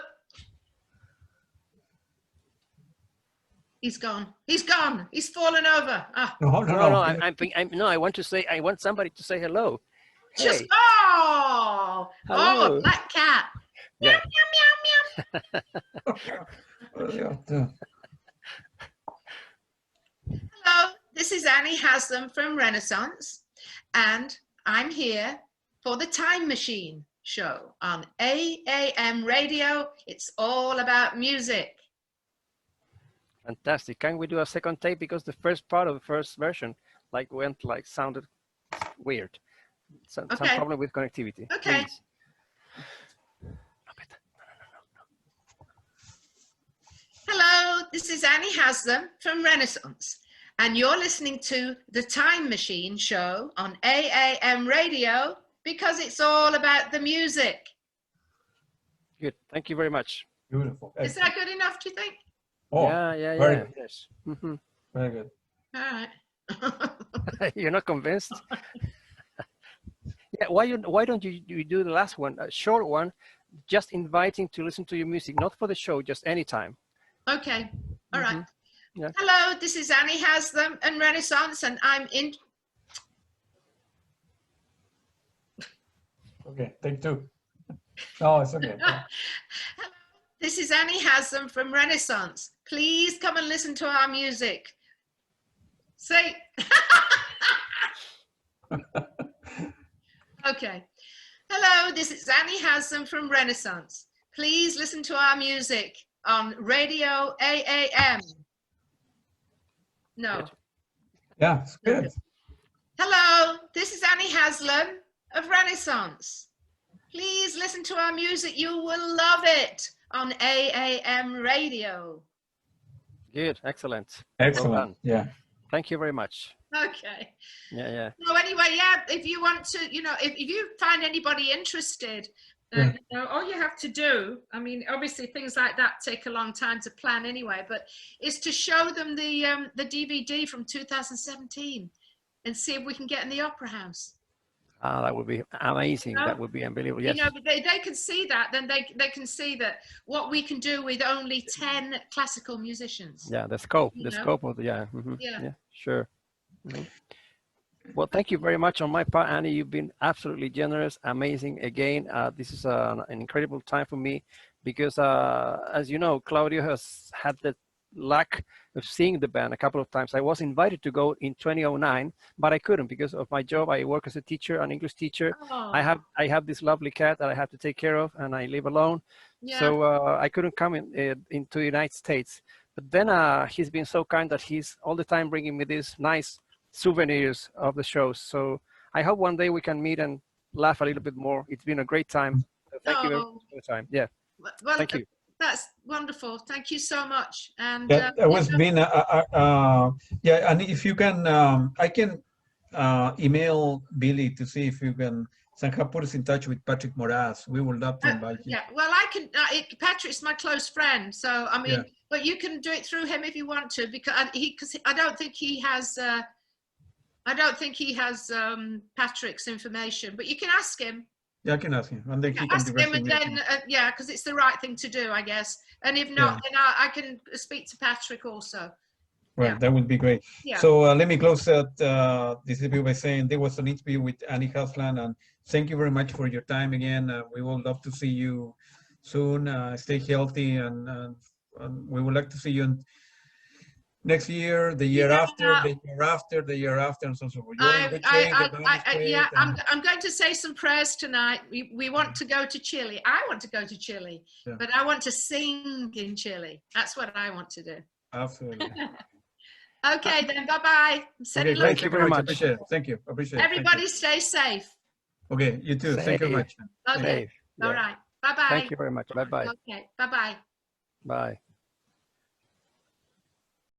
He's gone. He's gone. He's fallen over. Ah. No. I want somebody to say hello. Just Hey. hello. Oh, black cat. Yeah. Meow, meow, meow. Yeah. Hello, this is Annie Haslam from Renaissance, and I'm here for the Time Machine show on AAM Radio. It's all about music. Fantastic. Can we do a second tape? Because the first part of the first version sounded weird. Some problem with connectivity. Okay. Please. Hello, this is Annie Haslam from Renaissance, and you're listening to the Time Machine show on AAM Radio, because it's all about the music. Good. Thank you very much. Beautiful. Is that good enough, do you think? Oh, Yeah. very good. Yes. Mm-hmm. Very good. All right. You're not convinced? Yeah. Why don't you do the last one, a short one, just inviting to listen to your music, not for the show, just anytime. Okay. All right. Yeah. Hello, this is Annie Haslam and Renaissance, and I'm in. Okay, take two. No, it's okay. Hello, this is Annie Haslam from Renaissance. Please come and listen to our music. Say. Okay. Hello, this is Annie Haslam from Renaissance. Please listen to our music on Radio AAM. No. Good. Yeah, it's good. Hello, this is Annie Haslam of Renaissance. Please listen to our music. You will love it on AAM Radio. Good. Excellent. Excellent. Well done. Yeah. Thank you very much. Okay. Yeah. So anyway, yeah, if you want to, if you find anybody interested, Yeah. all you have to do, I mean, obviously things like that take a long time to plan anyway, but is to show them the DVD from 2017 and see if we can get in the Opera House. That would be amazing. No. That would be unbelievable. Yes. But they can see that, then they can see that what we can do with only 10 classical musicians. Yeah, the scope You know? scope of the Yeah. yeah, sure. Mhm. Well, thank you very much on my part, Annie. You've been absolutely generous, amazing. Again, this is an incredible time for me because, as you know, Claudio has had the luck of seeing the band a couple of times. I was invited to go in 2009, but I couldn't because of my job. I work as a teacher, an English teacher. Oh, I have this lovely cat that I have to take care of, and I live alone. yeah. So I couldn't come into the United States. But then he's been so kind that he's all the time bringing me these nice souvenirs of the shows. So I hope one day we can meet and laugh a little bit more. It's been a great time. So thank you very much for the time. Yeah, Well, thank you. That's wonderful. Thank you so much. And Yeah, that was been, yeah, and if you can, I can email Billy to see if you can somehow put us in touch with Patrick Moraz. We would love to invite you. yeah, well, I can. Patrick's my close friend, so I mean, Yeah. but you can do it through him if you want to, because I don't think he has. I don't think he has Patrick's information, but you can ask him. Yeah, I can ask him. And then he can Ask him, directly and meet then me. yeah, because it's the right thing to do, I guess. And if not, then I can speak to Patrick also. Right, yeah. that would be great. Yeah. So let me close out this interview by saying there was an interview with Annie Haslam, and thank you very much for your time again. We would love to see you soon. Stay healthy, and we would like to see you next year, the year after, the year after, the year after, and so forth. You're in good shape, the band is great, yeah, and- I'm going to say some prayers tonight. We want to go to Chile. I want to go to Chile, Yeah. but I want to sing in Chile. That's what I want to do. Absolutely. Okay, then. Bye-bye. Okay, Thank you very much. Appreciate it. Thank you. Appreciate it. Thank you. Everybody stay safe. Okay, you too. Thank you very much. Okay. Dave, All yeah. right. Bye-bye. Thank you very much. Bye-bye. Okay. Bye-bye. Bye.